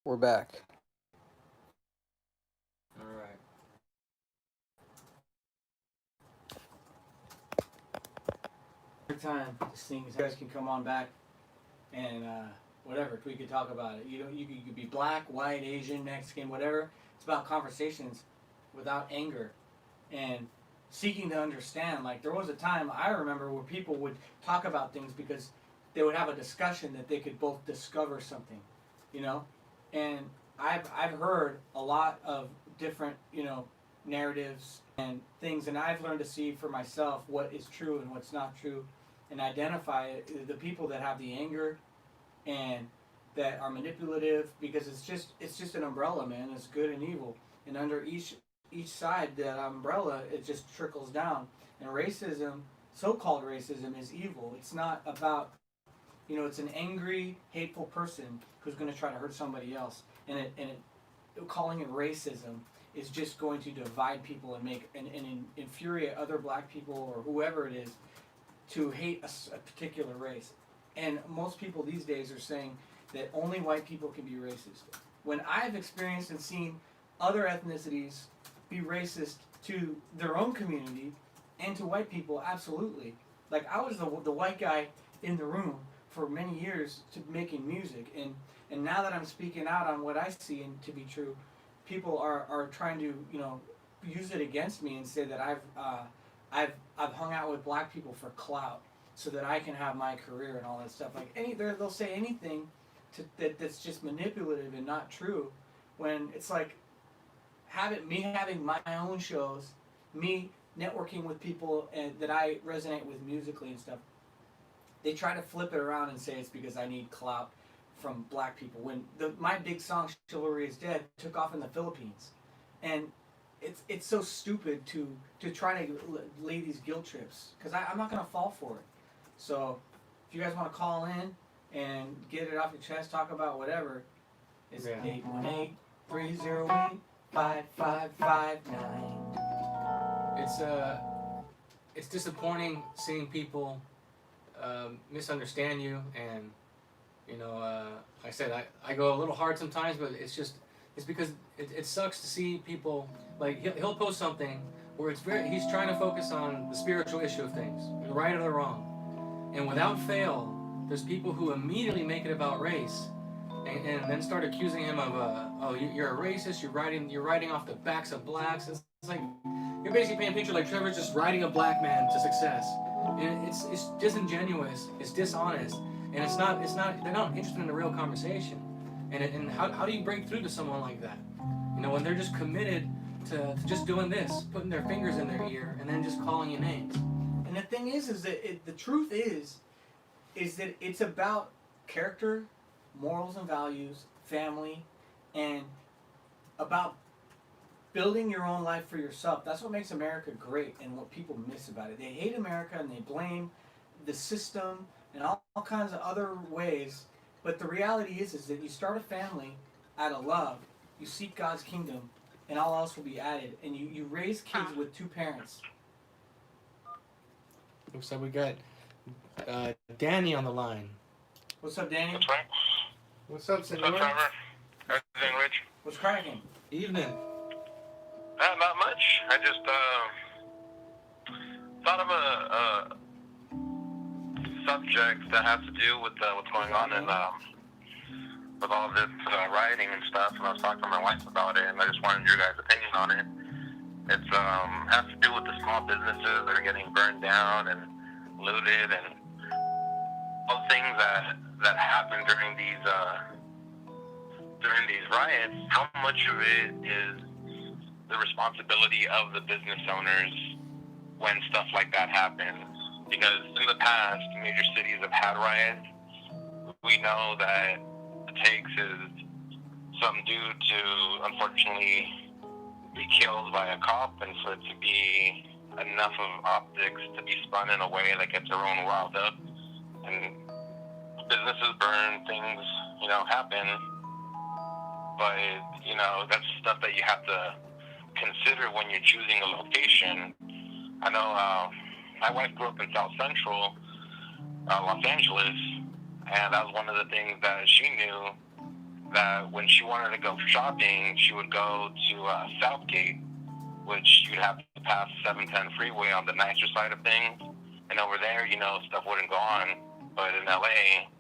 We're back. All right. Every time this thing, you guys can come on back and whatever we could talk about it. You could be black, white, Asian, Mexican, whatever. It's about conversations without anger and seeking to understand. Like there was a time I remember where people would talk about things because they would have a discussion that they could both discover something, you know. And I've heard a lot of different narratives and things, and I've learned to see for myself what is true and what's not true, and identify it, the people that have the anger and that are manipulative, because it's just an umbrella, man. It's good and evil, and under each side that umbrella, it just trickles down. And racism, so-called racism, is evil. It's not about it's an angry, hateful person who's going to try to hurt somebody else, calling it racism is just going to divide people and infuriate other black people or whoever it is to hate a particular race. And most people these days are saying that only white people can be racist. When I've experienced and seen other ethnicities be racist to their own community and to white people, absolutely. Like I was the white guy in the room for many years to making music, and now that I'm speaking out on what I see and to be true, people are trying to use it against me and say that I've hung out with black people for clout so that I can have my career and all that stuff. Like they'll say anything that's just manipulative and not true, when it's like me having my own shows, me networking with people and that I resonate with musically and stuff. They try to flip it around and say it's because I need clout from black people. When my big song "Chivalry Is Dead" took off in the Philippines, and it's so stupid to try to lay these guilt trips, because I'm not gonna fall for it. So if you guys want to call in and get it off your chest, talk about whatever, it's 818-308-5559. It's disappointing seeing people misunderstand you, and like I said, I go a little hard sometimes, but it's because it sucks to see people, like he'll post something where he's trying to focus on the spiritual issue of things, the right or the wrong, and without fail, there's people who immediately make it about race, and then start accusing him of oh, you're a racist, you're writing off the backs of blacks. It's like you're basically painting a picture like Trevor's just riding a black man to success, and it's disingenuous, it's dishonest, and it's not they're not interested in a real conversation. And how do you break through to someone like that? When they're just committed to just doing this, putting their fingers in their ear, and then just calling you names. And the thing is that the truth is that it's about character, morals and values, family, and about building your own life for yourself. That's what makes America great, and what people miss about it. They hate America and they blame the system and all kinds of other ways. But the reality is that you start a family out of love, you seek God's kingdom, and all else will be added. And you raise kids with two parents. Looks like we got Danny on the line. What's up, Danny? That's right. What's up, What's up, Senor? Trevor? Everything, Rich? What's cracking? Evening. Not much. I just thought of a subject that has to do with what's going on in with all this rioting and stuff. And I was talking to my wife about it, and I just wanted your guys' opinion on it. It's has to do with the small businesses that are getting burned down and looted, and all the things that happen during these riots. How much of it is the responsibility of the business owners when stuff like that happens? Because in the past, major cities have had riots. We know that it takes is some dude to, unfortunately, be killed by a cop, and for it to be enough of optics to be spun in a way that gets everyone riled up. And businesses burn, things, happen. But, that's stuff that you have to consider when you're choosing a location. I know my wife grew up in South Central Los Angeles, and that was one of the things that she knew that when she wanted to go shopping, she would go to Southgate, which you'd have to pass 710 freeway on the nicer side of things. And over there, you know, stuff wouldn't go on. But in LA,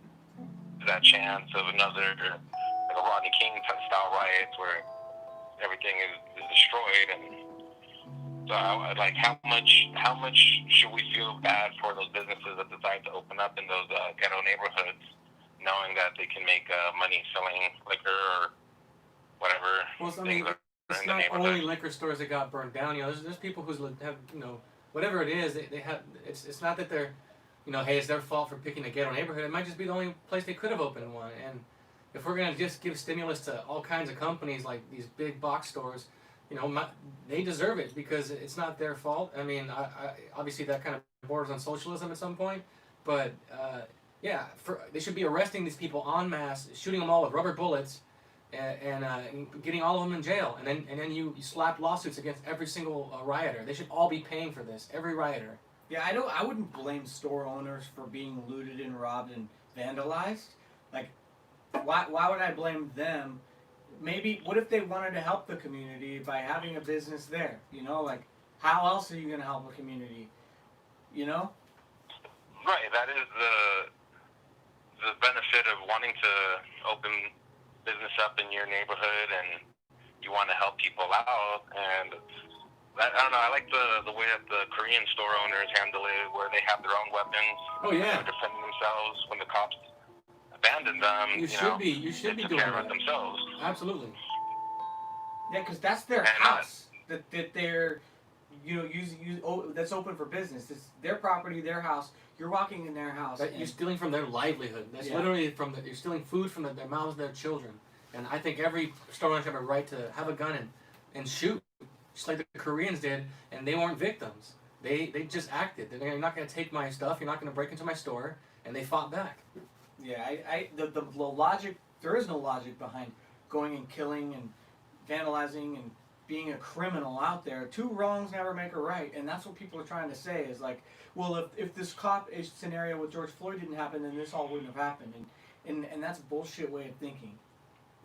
there's that chance of another, like a Rodney King style riots where everything is destroyed. And so, like, how much should we feel bad for those businesses that decide to open up in those ghetto neighborhoods, knowing that they can make money selling liquor or whatever? Well, I mean, it's not only liquor stores that got burned down. You know, there's people who have, you know, whatever it is, they have. It's not that they're, you know, hey, it's their fault for picking a ghetto neighborhood. It might just be the only place they could have opened one. And if we're gonna just give stimulus to all kinds of companies like these big box stores, you know, they deserve it because it's not their fault. I mean, I obviously that kind of borders on socialism at some point, but yeah, they should be arresting these people en masse, shooting them all with rubber bullets, and getting all of them in jail, and then you slap lawsuits against every single rioter. They should all be paying for this, every rioter. Yeah, I wouldn't blame store owners for being looted and robbed and vandalized. Like, why would I blame them? Maybe, what if they wanted to help the community by having a business there? You know, like, how else are you going to help a community? You know? Right, that is the benefit of wanting to open business up in your neighborhood, and you want to help people out. And I don't know, I like the way that the Korean store owners handle it, where they have their own weapons. Oh yeah, defending themselves when the cops abandon them. You should be doing that themselves. Absolutely. Yeah, because that's their house that they're, you know, that's open for business. It's their property, their house. You're walking in their house. You're stealing from their livelihood. That's literally you're stealing food from their mouths of their children. And I think every store owner should have a right to have a gun and shoot, just like the Koreans did, and they weren't victims. They just acted. You're not going to take my stuff. You're not going to break into my store, and they fought back. Yeah, the logic. There is no logic behind going and killing and vandalizing and being a criminal out there. Two wrongs never make a right, and that's what people are trying to say. Is like, well, if this cop scenario with George Floyd didn't happen, then this all wouldn't have happened, and that's a bullshit way of thinking.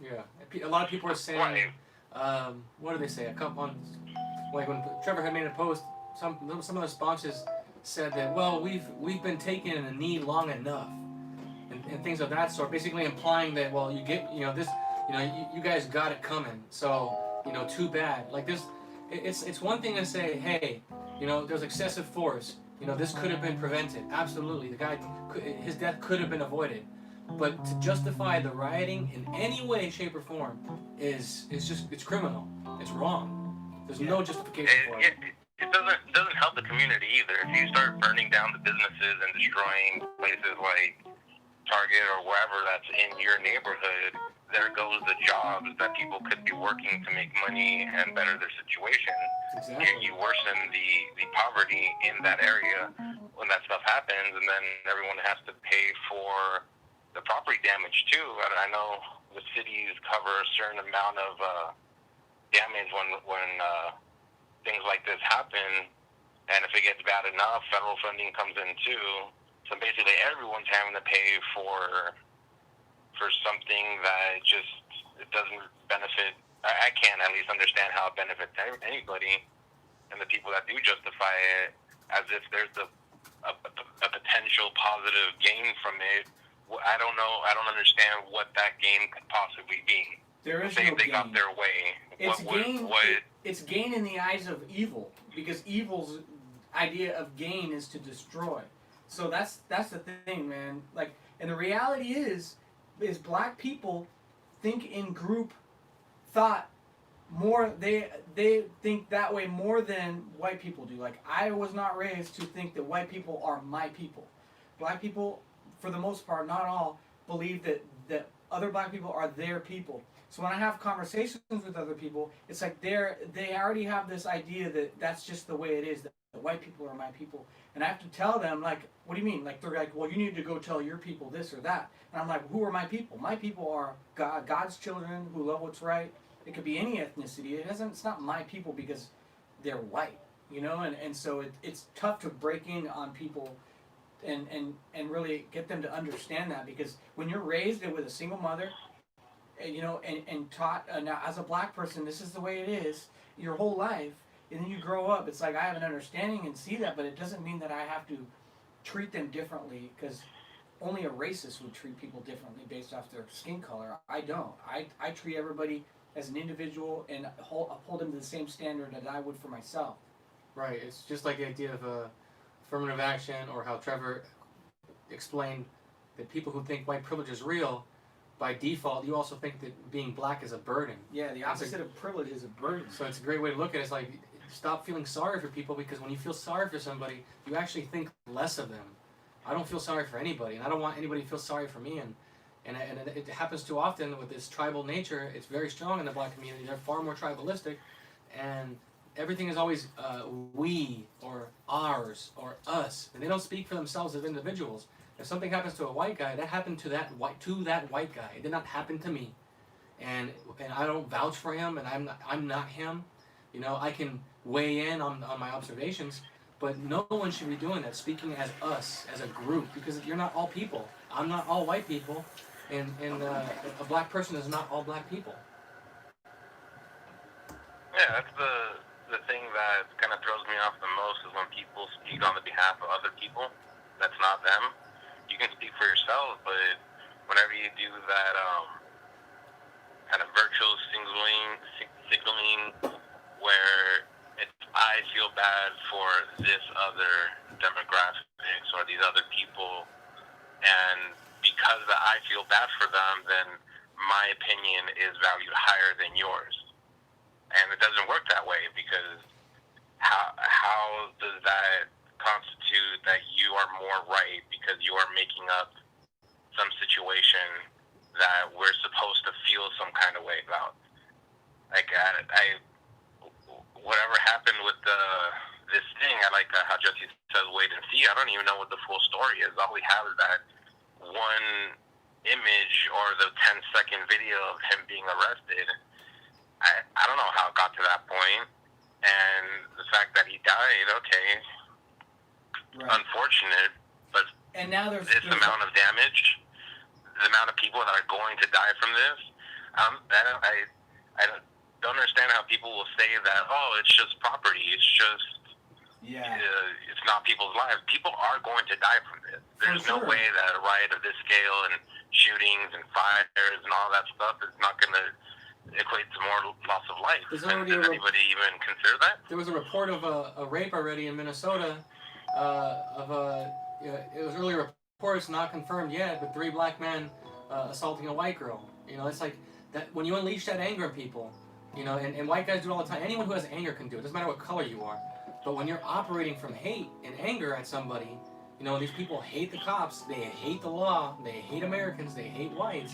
Yeah, a lot of people are saying, what do they say? Like when Trevor had made a post, some of the sponsors said that, well, we've been taking a knee long enough, and things of that sort, basically implying that, well, you guys got it coming, so, you know, too bad. Like this, it's one thing to say, hey, you know, there's excessive force, you know, this could have been prevented. Absolutely, his death could have been avoided. But to justify the rioting in any way, shape, or form is just, it's criminal. It's wrong. There's no justification for it. It doesn't help the community either. If you start burning down the businesses and destroying places like Target or wherever that's in your neighborhood, there goes the jobs that people could be working to make money and better their situation. Exactly. You worsen the poverty in that area when that stuff happens, and then everyone has to pay for the property damage too. I know the cities cover a certain amount of damage when things like this happen, and if it gets bad enough, federal funding comes in too. So basically, everyone's having to pay for something that it doesn't benefit. I can't at least understand how it benefits anybody, and the people that do justify it as if there's a potential positive gain from it. I don't know. I don't understand what that gain could possibly be. There is Say no they gain. got their way. It's gain in the eyes of evil, because evil's idea of gain is to destroy. So that's the thing, man. Like, and the reality is black people think in group thought more. They think that way more than white people do. Like, I was not raised to think that white people are my people. Black people, for the most part, not all, believe that other black people are their people. So when I have conversations with other people, it's like they already have this idea that that's just the way it is, that white people are my people. And I have to tell them, like, what do you mean? Like, they're like, well, you need to go tell your people this or that. And I'm like, who are my people? My people are God's children who love what's right. It could be any ethnicity. It's not my people because they're white, you know? And so it's tough to break in on people and really get them to understand that, because when you're raised with a single mother and taught. Now, as a black person, this is the way it is your whole life, and then you grow up. It's like I have an understanding and see that, but it doesn't mean that I have to treat them differently because only a racist would treat people differently based off their skin color. I don't. I treat everybody as an individual and uphold them to the same standard that I would for myself. Right. It's just like the idea of affirmative action, or how Trevor explained that people who think white privilege is real, by default, you also think that being black is a burden. Yeah, the opposite of privilege is a burden. So it's a great way to look at it. It's like, stop feeling sorry for people, because when you feel sorry for somebody, you actually think less of them. I don't feel sorry for anybody, and I don't want anybody to feel sorry for me. And it happens too often with this tribal nature. It's very strong in the black community. They're far more tribalistic, and everything is always we, or ours, or us. And they don't speak for themselves as individuals. If something happens to a white guy, that happened to that white guy. It did not happen to me, and I don't vouch for him, and I'm not him. You know, I can weigh in on my observations, but no one should be doing that, speaking as us, as a group, because you're not all people. I'm not all white people, and a black person is not all black people. Yeah, that's the thing that kind of throws me off the most, is when people speak on the behalf of other people. That's not them. You can speak for yourself, but whenever you do that kind of virtual signaling where it's, I feel bad for this other demographics or these other people, and because I feel bad for them, then my opinion is valued higher than yours. And it doesn't work that way, because how does that constitute that you are more right because you are making up some situation that we're supposed to feel some kind of way about? Like, whatever happened with this thing, I like how Jesse says wait and see. I don't even know what the full story is. All we have is that one image or the 10-second video of him being arrested. I don't know how it got to that point, and the fact that he died, okay, right. Unfortunate, but and now there's amount of damage, the amount of people that are going to die from this, I don't understand how people will say that, oh, it's just property, it's just, it's not people's lives. People are going to die from this. There's no way that a riot of this scale and shootings and fires and all that stuff is not going to equate to more loss of life. Does anybody even consider that? There was a report of a rape already in Minnesota. It was earlier reports, not confirmed yet, but 3 black men assaulting a white girl. You know, it's like that when you unleash that anger in people. You know, and white guys do it all the time. Anyone who has anger can do it. Doesn't matter what color you are. But when you're operating from hate and anger at somebody, you know, these people hate the cops, they hate the law, they hate Americans, they hate whites.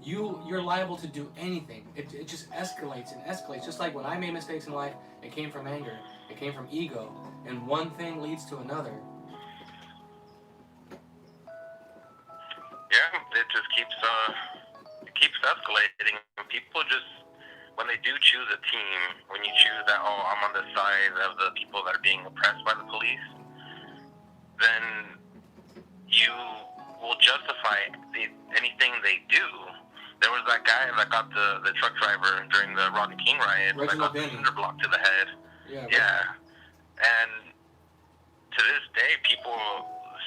You're liable to do anything. It just escalates and escalates. Just like when I made mistakes in life, it came from anger, it came from ego, and one thing leads to another. Yeah, it just keeps escalating. People just, when they do choose a team, when you choose that, oh, I'm on the side of the people that are being oppressed by the police, then you will justify anything they do. There was that guy that got the truck driver during the Rodney King riot that got the cinder block to the head. Yeah. And to this day, people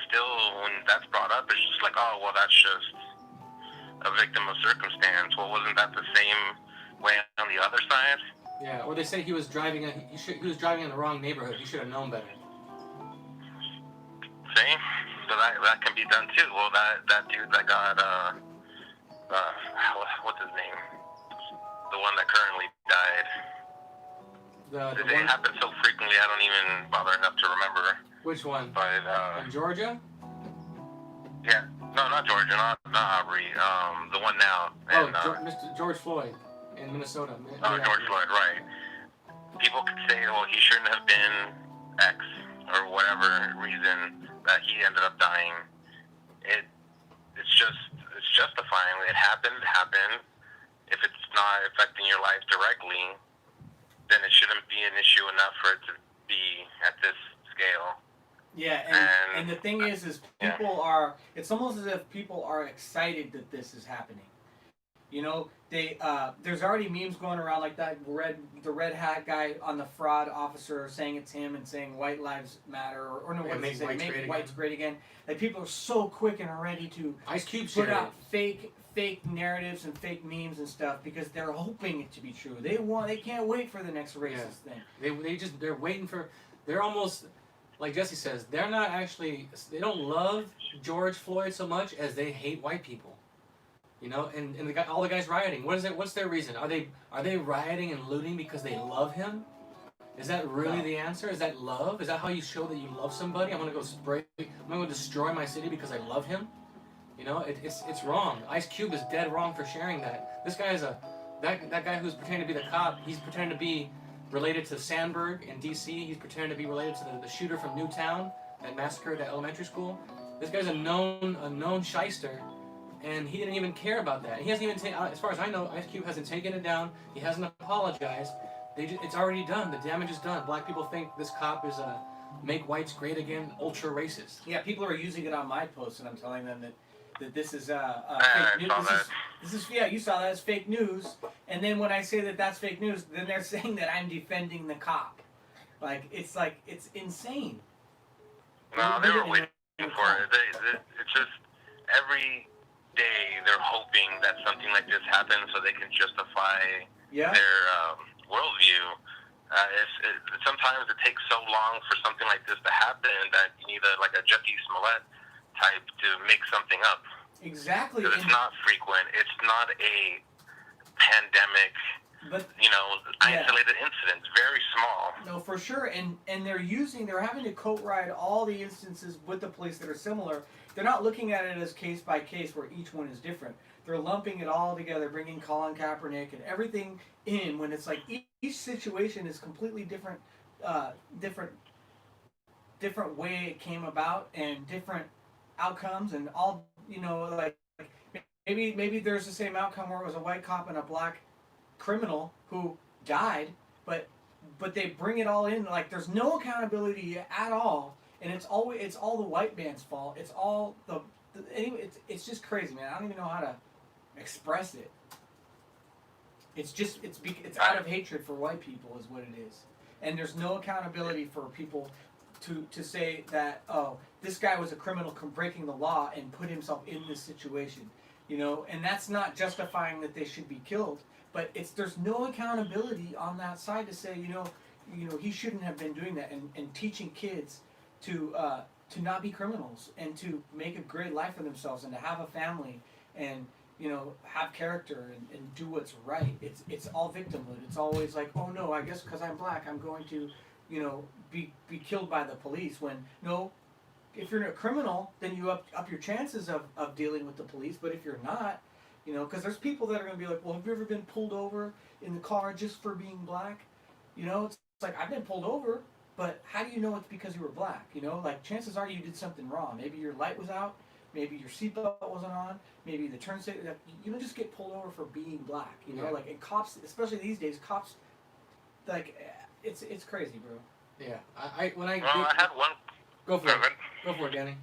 still, when that's brought up, it's just like, oh, well, that's just a victim of circumstance. Well, wasn't that the same way on the other side? Yeah, or they say he was driving he was driving in the wrong neighborhood. He should have known better. See? So that can be done too. Well, that dude that got what's his name? The one that currently died. It happens so frequently, I don't even bother enough to remember. Which one? But in Georgia? Yeah, no, not Georgia, not Aubrey. The one now. Mr. George Floyd in Minnesota. George Floyd, right? People could say, well, he shouldn't have been X or whatever reason that he ended up dying. It's justifying. It happened. If it's not affecting your life directly, then it shouldn't be an issue enough for it to be at this scale. Yeah, and the thing is people are, it's almost as if people are excited that this is happening. You know, there's already memes going around like that the red hat guy on the fraud officer saying it's him and saying white lives matter or no, Yeah, what does he say? whites Make great whites again. great again. Like people are so quick and ready to Ice Cube put shared out it. fake narratives and fake memes and stuff because they're hoping it to be true. They can't wait for the next racist thing. They're waiting for. They're almost like Jesse says. They're not actually. They don't love George Floyd so much as they hate white people. You know, and all the guys rioting. What is it? What's their reason? Are they rioting and looting because they love him? Is that really No. the answer? Is that love? Is that how you show that you love somebody? I'm gonna go spray. I'm gonna go destroy my city because I love him. You know, it's wrong. Ice Cube is dead wrong for sharing that. This guy is that guy who's pretending to be the cop. He's pretending to be related to Sandberg in D.C. He's pretending to be related to the shooter from Newtown that massacred at elementary school. This guy's a known shyster, and he didn't even care about that. He hasn't even as far as I know, Ice Cube hasn't taken it down. He hasn't apologized. It's already done. The damage is done. Black people think this cop is a make whites great again, ultra racist. Yeah, people are using it on my posts, and I'm telling them that this is I fake news. saw that. This is yeah, you saw that as fake news. And then when I say that that's fake news, then they're saying that I'm defending the cop. Like it's insane. No, they were waiting for it. It's just every day they're hoping that something like this happens so they can justify Yeah. their worldview. Sometimes it takes so long for something like this to happen that you need like a Jesse Smollett type to make something up. Exactly. Because it's not frequent. It's not a pandemic. But Isolated incidents, very small. no, for sure, and they're having to coat ride all the instances with the police that are similar. They're not looking at it as case by case where each one is different. They're lumping it all together, bringing Colin Kaepernick and everything in when it's like each situation is completely different, different way it came about and different outcomes and all like maybe there's the same outcome where it was a white cop and a black criminal who died, but they bring it all in like there's no accountability at all, and it's all the white man's fault. It's all anyway. It's just crazy, man. I don't even know how to express it. It's out of hatred for white people is what it is, and there's no accountability for people to say that this guy was a criminal breaking the law and put himself in this situation, and that's not justifying that they should be killed. But there's no accountability on that side to say, he shouldn't have been doing that and teaching kids to not be criminals and to make a great life for themselves and to have a family and have character and do what's right. It's all victimhood. It's always like, oh no, I guess because I'm black, I'm going to be killed by the police. When no, if you're a criminal, then you up your chances of dealing with the police. But if you're not, because there's people that are going to be like, well, have you ever been pulled over in the car just for being black? It's like, I've been pulled over, but how do you know it's because you were black? Like chances are you did something wrong. Maybe your light was out, maybe your seatbelt wasn't on, maybe the turn signal. You don't just get pulled over for being black. Yeah. Like and cops, especially these days, cops, like it's crazy, bro. Yeah. I had one. Go for it. Go for it, Danny.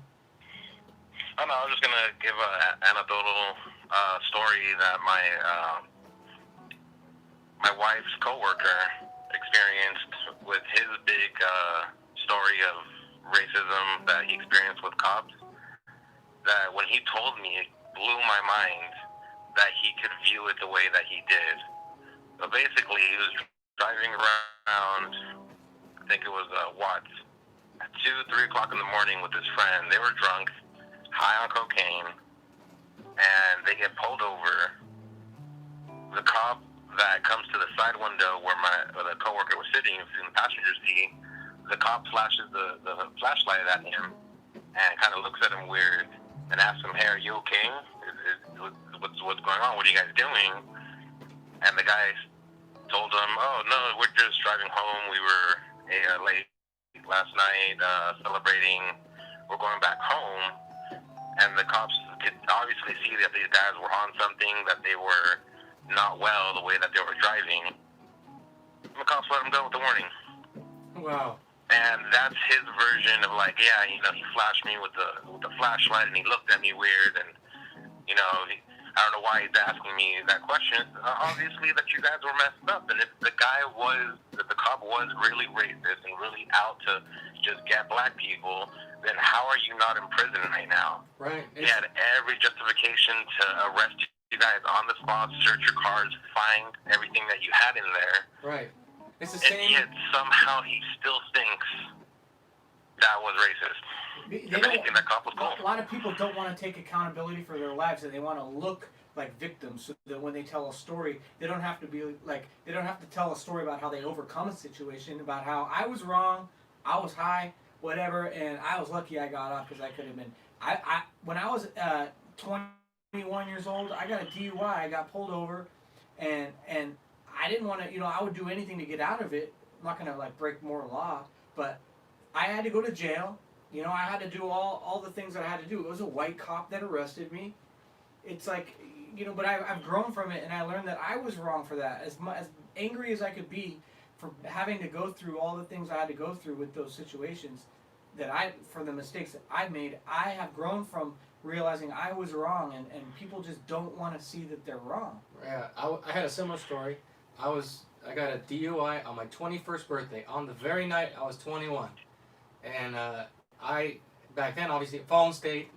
Oh no, I was just gonna give an anecdotal story that my wife's coworker experienced with his big story of racism that he experienced with cops. That when he told me, it blew my mind that he could view it the way that he did. So basically, he was driving around. I think it was Watts at 2-3 o'clock in the morning with his friend. They were drunk, high on cocaine, and they get pulled over. The cop that comes to the side window where the coworker was sitting, in the passenger seat, the cop flashes the flashlight at him and kind of looks at him weird and asks him, "Hey, are you okay? What's going on? What are you guys doing?" And the guy told him, "Oh no, we're just driving home. We were late last night celebrating. We're going back home." And the cops could obviously see that these guys were on something, that they were not well the way that they were driving. And the cops let him go with the warning. Wow. And that's his version of like, yeah, he flashed me with the flashlight and he looked at me weird and, I don't know why he's asking me that question. Obviously, that you guys were messed up, and if the cop was really racist and really out to just get black people, then how are you not in prison right now? Right. He had every justification to arrest you guys on the spot, search your cars, find everything that you had in there. Right. It's the And same. yet somehow he still thinks that was racist. If anything, that cop was cool. A lot of people don't want to take accountability for their lives, and they want to look like victims, so that when they tell a story, they don't have to tell a story about how they overcome a situation, about how I was wrong, I was high, whatever, and I was lucky I got off because I could have been. When I was 21 years old, I got a DUI. I got pulled over, and I didn't want to. I would do anything to get out of it. I'm not gonna break more law, but I had to go to jail. I had to do all the things that I had to do. It was a white cop that arrested me. It's but I've grown from it, and I learned that I was wrong for that. As angry as I could be for having to go through all the things I had to go through with those situations, for the mistakes that I made, I have grown from realizing I was wrong, and people just don't want to see that they're wrong. Yeah, I had a similar story. I got a DUI on my 21st birthday, on the very night I was 21. And back then, obviously, fallen state,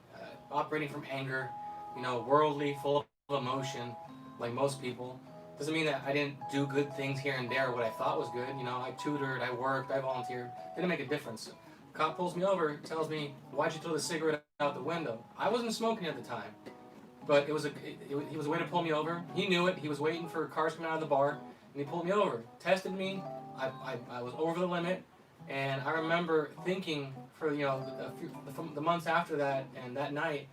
operating from anger, worldly, full of emotion, like most people. Doesn't mean that I didn't do good things here and there, what I thought was good. I tutored, I worked, I volunteered. Didn't make a difference. Cop pulls me over, tells me, "Why'd you throw the cigarette out the window?" I wasn't smoking at the time, but he was a way to pull me over. He knew it. He was waiting for cars coming out of the bar, and he pulled me over, tested me. I was over the limit. And I remember thinking for the months after that and that night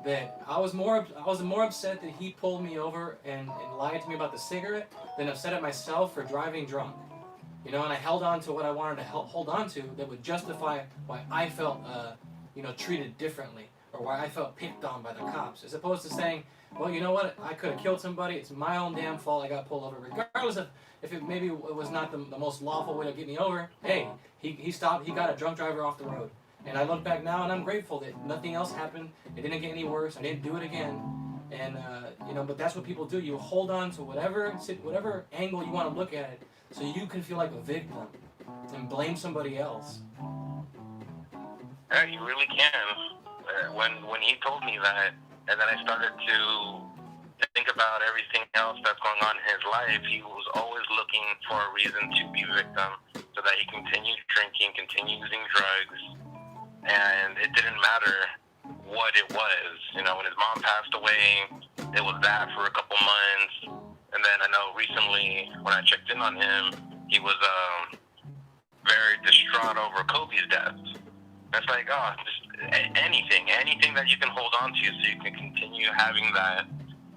that I was more upset that he pulled me over and lied to me about the cigarette than upset at myself for driving drunk. And I held on to what I wanted to hold on to that would justify why I felt treated differently, or why I felt picked on by the cops, as opposed to saying, well, you know what, I could have killed somebody, it's my own damn fault I got pulled over, regardless of if it was not the most lawful way to get me over. Hey, he stopped, he got a drunk driver off the road. And I look back now and I'm grateful that nothing else happened, it didn't get any worse, I didn't do it again. And but that's what people do. You hold on to whatever angle you want to look at it, so you can feel like a victim and blame somebody else. Yeah, you really can. When he told me that, and then I started to think about everything else that's going on in his life, he was always looking for a reason to be a victim, so that he continued drinking, continued using drugs, and it didn't matter what it was. When his mom passed away, it was that for a couple months, and then I know recently when I checked in on him, he was very distraught over Kobe's death. It's like, just anything that you can hold on to, so you can continue having that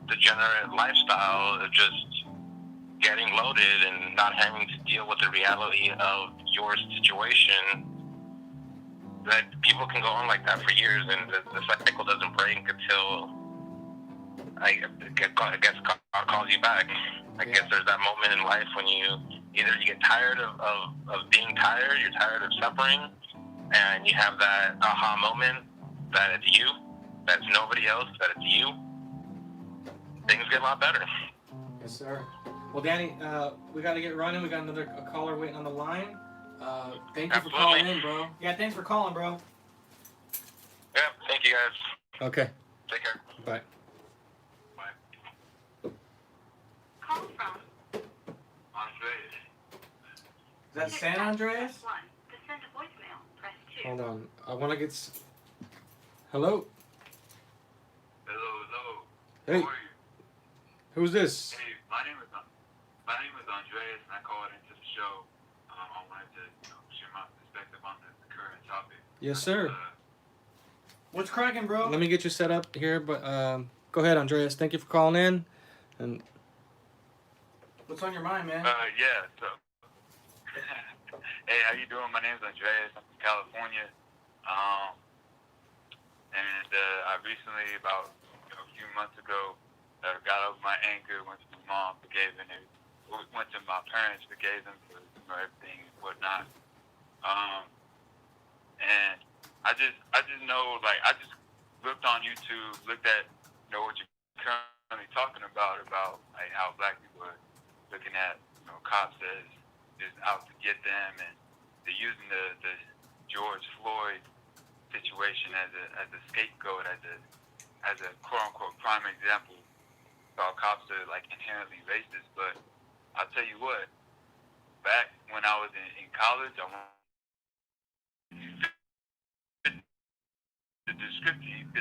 degenerate lifestyle of just getting loaded and not having to deal with the reality of your situation. That people can go on like that for years, and the cycle doesn't break until I guess God calls you back. I guess there's that moment in life when you get tired of being tired, you're tired of suffering, and you have that aha moment that it's you, that's nobody else, that it's you. Things get a lot better. Yes, sir. Well, Danny, we got to get running. We got another caller waiting on the line. Thank you for calling in, bro. Yeah, thanks for calling, bro. Yeah, thank you guys. Okay. Take care. Bye. Bye. Call from Andres. Is that San Andreas? press 1. To send a voicemail, press 2. Hold on. I want to get... Hello? Hello. Hey. How are you? Who's this? Hey, my name is Andreas, and I called into the show. I wanted to share my perspective on the current topic. Yes, sir. What's cracking, bro? Let me get you set up here, but go ahead, Andreas. Thank you for calling in. And What's on your mind, man? Yeah. So, hey, how you doing? My name is Andreas. I'm from California. And I recently, about a few months ago, got over my anger, went to my mom, forgave them, went to my parents, forgave them for everything and whatnot. And I just know, I just looked on YouTube, looked at, what your current talking about like how black people are looking at cops as just out to get them, and they're using the George Floyd situation as a scapegoat, as a quote unquote prime example. All cops are like inherently racist, but I'll tell you what. Back when I was in college, I wanted the description.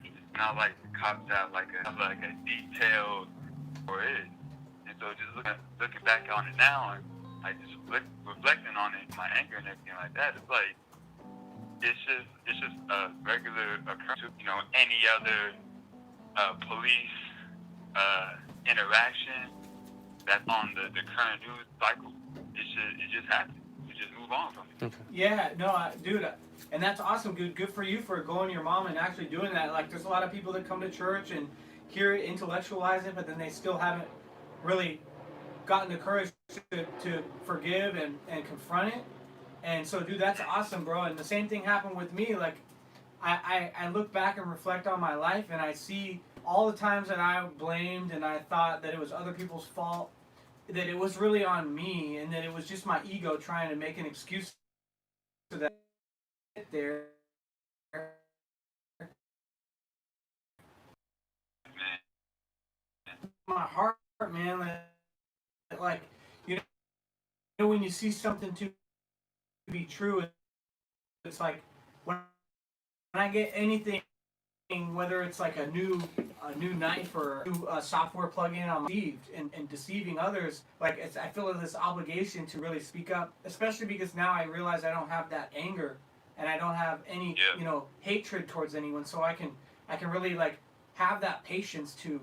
It's not like the cops have like a detailed or is. And so just looking back on it now, and I just reflecting on it, my anger and everything like that, it's like it's just a regular occurrence. Any other police interaction that's on the current news cycle. It just happens. You just move on from it. Okay. Yeah, no, dude, and that's awesome. Good for you for going to your mom and actually doing that. Like, there's a lot of people that come to church and hear it, intellectualize it, but then they still haven't really gotten the courage to forgive and confront it. And so, dude, that's awesome, bro. And the same thing happened with me. Like, I look back and reflect on my life, and I see all the times that I blamed and I thought that it was other people's fault, that it was really on me, and that it was just my ego trying to make an excuse to that there. My heart, man, like you know when you see something to be true, it's like when I get anything, whether it's like a new knife or a new software plugin I'm deceived and deceiving others, like I feel this obligation to really speak up, especially because now I realize I don't have that anger and I don't have any hatred towards anyone, so I can really like have that patience to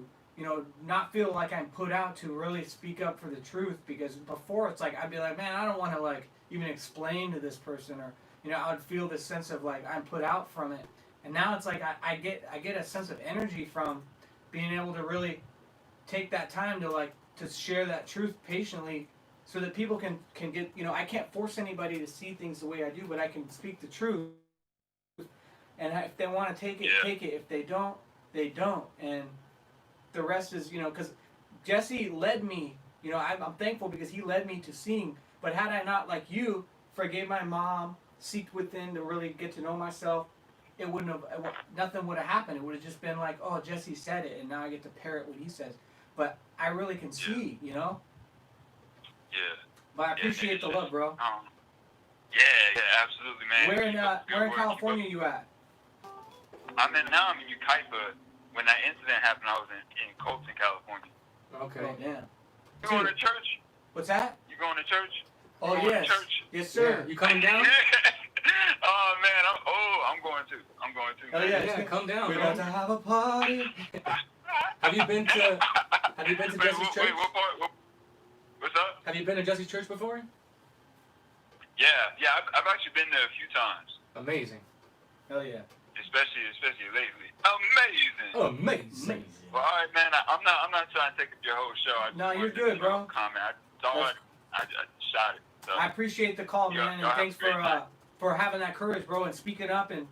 not feel like I'm put out to really speak up for the truth, because before it's like I'd be like, man, I don't want to like even explain to this person, or I would feel this sense of like I'm put out from it. And now it's like I get a sense of energy from being able to really take that time to share that truth patiently, so that people can get, I can't force anybody to see things the way I do, but I can speak the truth. And if they want to take it, take it. If they don't, they don't. And the rest is, because Jesse led me, I'm thankful because he led me to seeing. But had I not, like you, forgave my mom, seeked within to really get to know myself, it wouldn't have, nothing would have happened. It would have just been like, oh, Jesse said it, and now I get to parrot what he says. But I really can see, Yeah. But I appreciate the love, bro. Yeah, absolutely, man. Where in California you at? I'm in Ucaipa. When that incident happened, I was in Colton, California. Okay. Oh, damn. You going to church? What's that? You going to church? Oh, you going yes. to church? Yes, sir. Yeah. You coming down? Oh, man. I'm going to. Oh, yeah. Yeah, come down. We're Bro. about to have a party. Have you been to Jesse's church? Wait, what part? What's up? Have you been to Jesse's church before? Yeah. I've actually been there a few times. Amazing. Hell yeah. Especially lately. Amazing. Well, all right, man. I'm not trying to take up your whole show. No, you're good, bro. Comment. I shot it. So. I appreciate the call, man, and thanks for having that courage, bro, and speaking up, and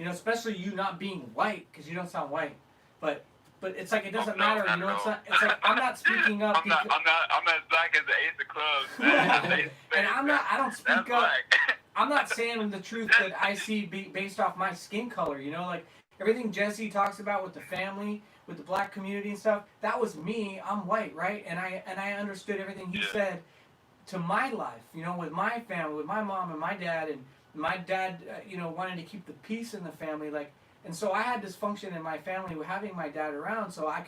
especially you not being white, because you don't sound white, but it's like it doesn't matter, It's like I'm not speaking up. I'm not as black as the Ace of Clubs, man. And I don't speak up. Black. I'm not saying the truth that I see based off my skin color, like everything Jesse talks about with the family, with the black community and stuff. That was me. I'm white, right? And I understood everything he said to my life, with my family, with my mom and my dad, and my dad, wanted to keep the peace in the family, like, and so I had dysfunction in my family with having my dad around, so I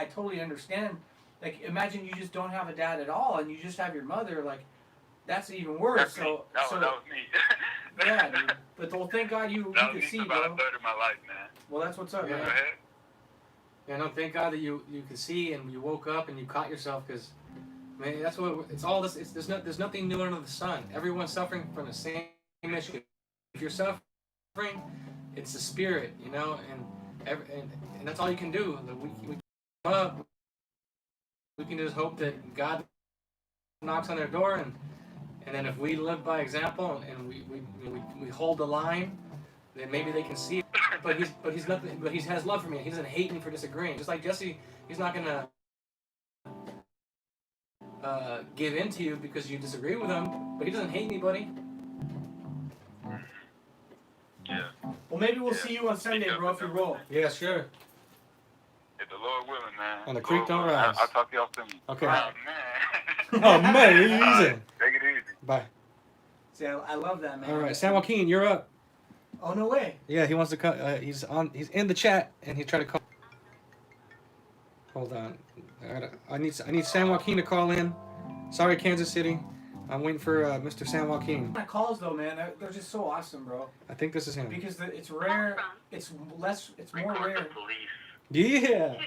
totally understand. Like, imagine you just don't have a dad at all, and you just have your mother, like, that's even worse. That's me. That was me. Yeah, dude. But well, thank God you can see, about bro. a third of my life, man. Well, that's what's up, Yeah. man. Go ahead. Yeah, no, thank God that you can see and you woke up and you caught yourself, because, man, that's what it's all this. There's nothing new under the sun. Everyone's suffering from the same issue. If you're suffering, it's the spirit, and that's all you can do. We come up. We can just hope that God knocks on their door, and then if we live by example and we hold the line, then maybe they can see it. he has love for me. He doesn't hate me for disagreeing. Just like Jesse, he's not gonna give in to you because you disagree with him, but he doesn't hate me, buddy. Yeah. Well, maybe we'll see you on Sunday, bro, if you roll. Yeah, sure. If the Lord willing, man. And the creek Lord don't willing. rise. I'll talk to y'all soon. Okay. Oh, man. Amazing. Take it easy. Bye. See, I love that, man. All right, San Joaquin, you're up. Oh, no way. Yeah, he wants to call. He's in the chat, and he's trying to call. Hold on. I need San Joaquin to call in. Sorry, Kansas City. I'm waiting for Mr. San Joaquin. My calls though, man, they're just so awesome, bro. I think this is him. Because it's rare. It's more Record rare. the police. Yeah. To accept,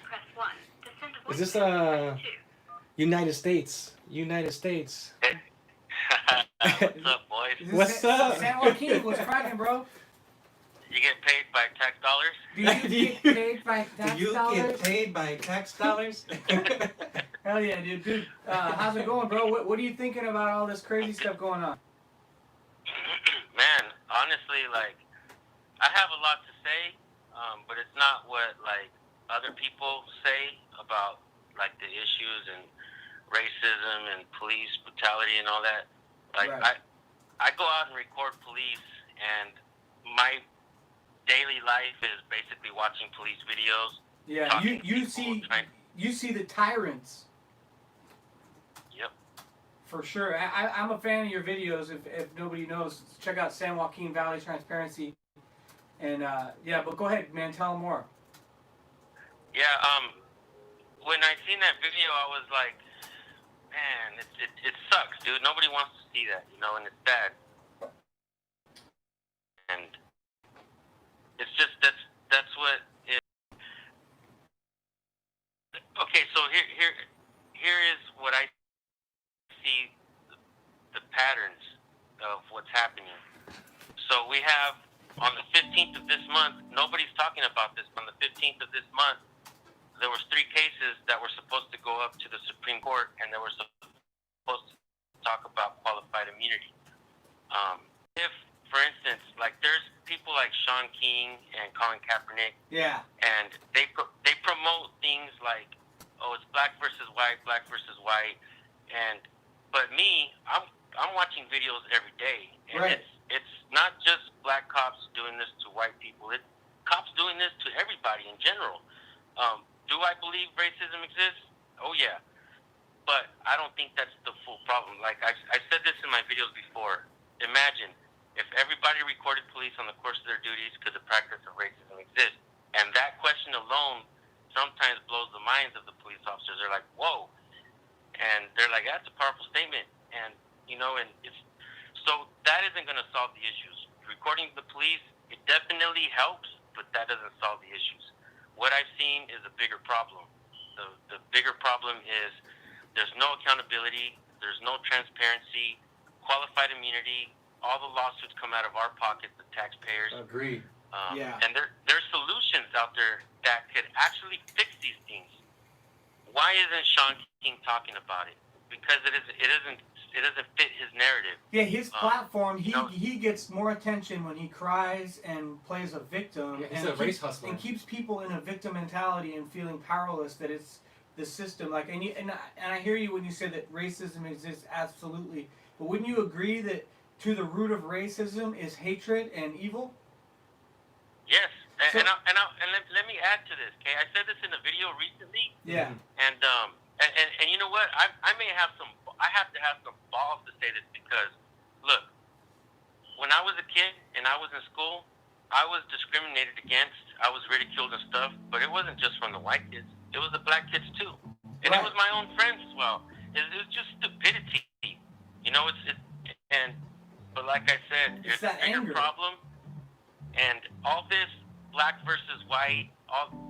press 1. To send a Is this voicemail, press 2. United States? United States. What's up, boys? Is this What's up? San Joaquin, what's cracking, bro? You get paid by tax dollars? Do you get paid by tax Do you dollars? get paid by tax dollars? Hell yeah, dude. How's it going, bro? What are you thinking about all this crazy stuff going on? Man, honestly, like, I have a lot to say, but it's not what, like, other people say about, like, the issues and racism and police brutality and all that. Like, Right. I go out and record police, and my daily life is basically watching police videos. Yeah, talking to you people, you see the tyrants. Yep. For sure. I'm a fan of your videos. If nobody knows, check out San Joaquin Valley Transparency. And yeah, but go ahead, man. Tell them more. Yeah. When I seen that video, I was like, man, it sucks, dude. Nobody wants to see that, you know, and it's bad. And it's just that's what it. Okay, so here is what I see the patterns of what's happening. So we have on the 15th of this month, nobody's talking about this. On the 15th of this month, there was 3 cases that were supposed to go up to the Supreme Court, and they were supposed to talk about qualified immunity. If, for instance, like there's people like Sean King and Colin Kaepernick, Yeah. and they promote things like, oh, it's black versus white, but me, I'm watching videos every day, and Right. it's not just black cops doing this to white people. It's cops doing this to everybody in general. Do I believe racism exists? Oh yeah, but I don't think that's the full problem. Like I said this in my videos before. Imagine if everybody recorded police on the course of their duties, could the practice of racism exist? And that question alone sometimes blows the minds of the police officers. They're like, whoa. And they're like, that's a powerful statement. And, you know, and it's, so that isn't going to solve the issues. Recording the police, it definitely helps, but that doesn't solve the issues. What I've seen is a bigger problem. The bigger problem is there's no accountability, there's no transparency, qualified immunity, all the lawsuits come out of our pockets, the taxpayers. Agreed. Yeah. And there's solutions out there that could actually fix these things. Why isn't Sean King talking about it? Because it doesn't fit his narrative. Yeah, his platform, you know, he gets more attention when he cries and plays a victim. Yeah, he's and a race hustler. And keeps people in a victim mentality and feeling powerless that it's the system. Like, and I hear you when you say that racism exists, absolutely. But wouldn't you agree that to the root of racism is hatred and evil? Yes. So- And let me add to this, okay? I said this in a video recently. Yeah. And you know what? I have to have some balls to say this because, look, when I was a kid and I was in school, I was discriminated against. I was ridiculed and stuff, but it wasn't just from the white kids. It was the black kids too. And Right. it was my own friends as well. It was just stupidity. You know, but like I said, It's there's a that bigger anger. problem. And all this black versus white,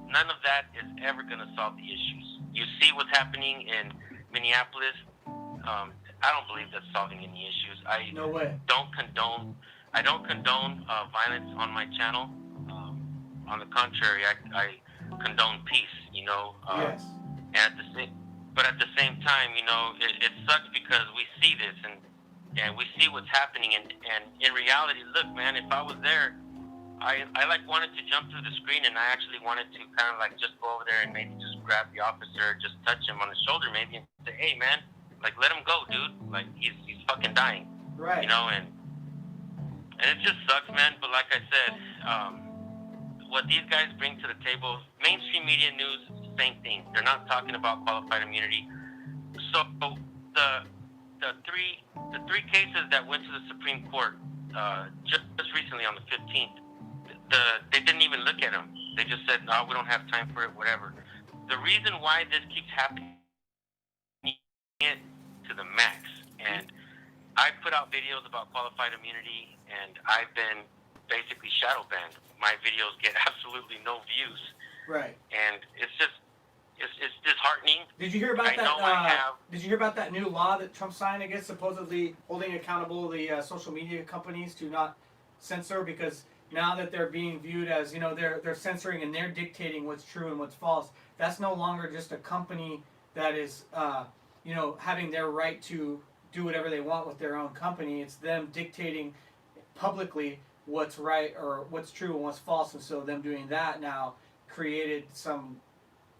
none of that is ever going to solve the issues. You see what's happening in Minneapolis. I don't believe that's solving any issues. No way. don't condone violence on my channel. On the contrary, I condone peace. You know. Yes. And at the same time, you know, it sucks because we see this and we see what's happening. And in reality, look, man, if I was there, I like wanted to jump through the screen, and I actually wanted to kind of like just go over there and maybe just grab the officer, just touch him on the shoulder maybe, and say, hey man, like let him go, dude. Like he's fucking dying. Right. You know, and it just sucks, man. But like I said, what these guys bring to the table, mainstream media news, same thing. They're not talking about qualified immunity. So the three cases that went to the Supreme Court just recently on the 15th. They didn't even look at them. They just said, no, we don't have time for it, whatever. The reason why this keeps happening it to the max. And I put out videos about qualified immunity, and I've been basically shadow banned. My videos get absolutely no views. Right. And it's disheartening. Did you hear about I know I have. Did you hear about that new law that Trump signed against supposedly holding accountable the social media companies to not censor, because now that they're being viewed as, you know, they're censoring and they're dictating what's true and what's false. That's no longer just a company that is, you know, having their right to do whatever they want with their own company. It's them dictating publicly what's right or what's true and what's false. And so them doing that now created some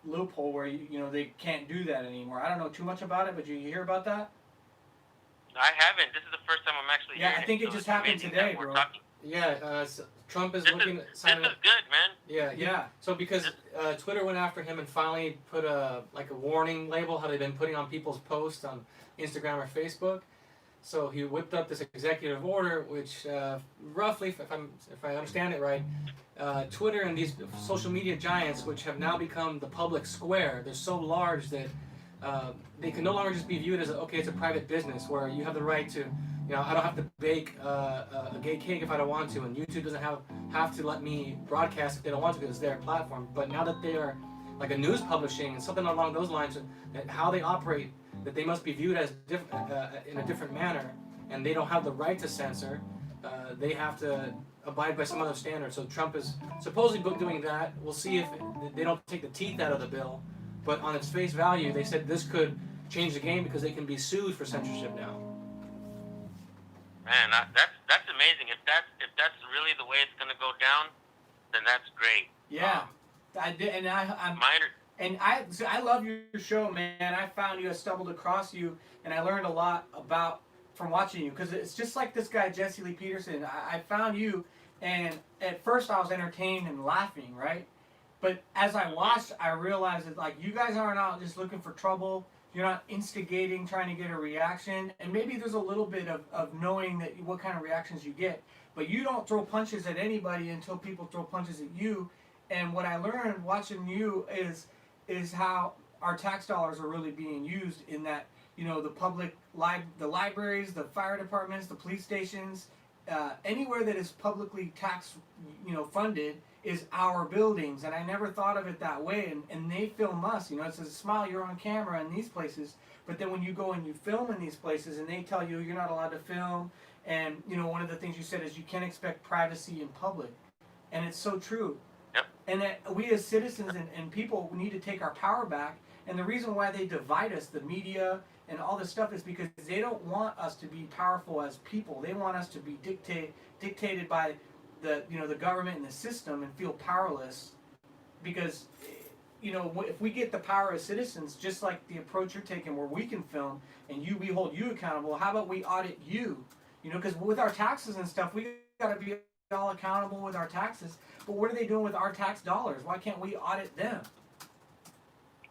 loophole where, you know, they can't do that anymore. I don't know too much about it, but did you hear about that? I haven't. This is the first time I'm actually hearing I think it so just it's happened amazing today, that we're bro. talking. Yeah, Trump is This looking is signing. good, man. Yeah. So because Twitter went after him and finally put a warning label, how they've been putting on people's posts on Instagram or Facebook. So he whipped up this executive order, which roughly, if I understand it right, Twitter and these social media giants, which have now become the public square, they're so large that they can no longer just be viewed as it's a private business where you have the right to, you know, I don't have to bake a gay cake if I don't want to, and YouTube doesn't have to let me broadcast if they don't want to because it's their platform. But now that they are like a news publishing and something along those lines, that how they operate, that they must be viewed as in a different manner, and they don't have the right to censor. They have to abide by some other standards. So Trump is supposedly doing that. We'll see if they don't take the teeth out of the bill. But on its face value, they said this could change the game because they can be sued for censorship now. Man, that's amazing. If that's really the way it's gonna go down, then that's great. Yeah, I did, and I love your show, man. I found you, I stumbled across you, and I learned a lot from watching you, because it's just like this guy Jesse Lee Peterson. I found you, and at first I was entertained and laughing, right? But as I watched, I realized that like you guys aren't out just looking for trouble. You're not instigating, trying to get a reaction, and maybe there's a little bit of knowing that what kind of reactions you get. But you don't throw punches at anybody until people throw punches at you. And what I learned watching you is how our tax dollars are really being used in that, you know, the libraries, the fire departments, the police stations, anywhere that is publicly tax, you know, funded is our buildings. And I never thought of it that way. And they film us, you know, it says, smile, you're on camera in these places. But then when you go and you film in these places and they tell you you're not allowed to film, and, you know, one of the things you said is you can't expect privacy in public. And it's so true. Yep. And that we as citizens and people need to take our power back. And the reason why they divide us, the media and all this stuff, is because they don't want us to be powerful as people. They want us to be dictated by the government and the system and feel powerless. Because, you know, if we get the power as citizens, just like the approach you're taking where we can film and we hold you accountable, how about we audit you? You know, because with our taxes and stuff, we got to be all accountable with our taxes. But what are they doing with our tax dollars? Why can't we audit them?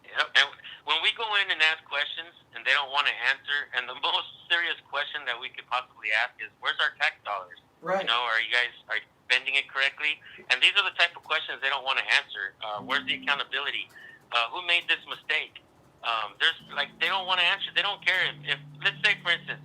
Yep. And when we go in and ask questions and they don't want to answer, and the most serious question that we could possibly ask is, where's our tax dollars? Right. You know, are you spending it correctly? And these are the type of questions they don't want to answer. Where's the accountability? Who made this mistake? They don't want to answer. They don't care if let's say, for instance,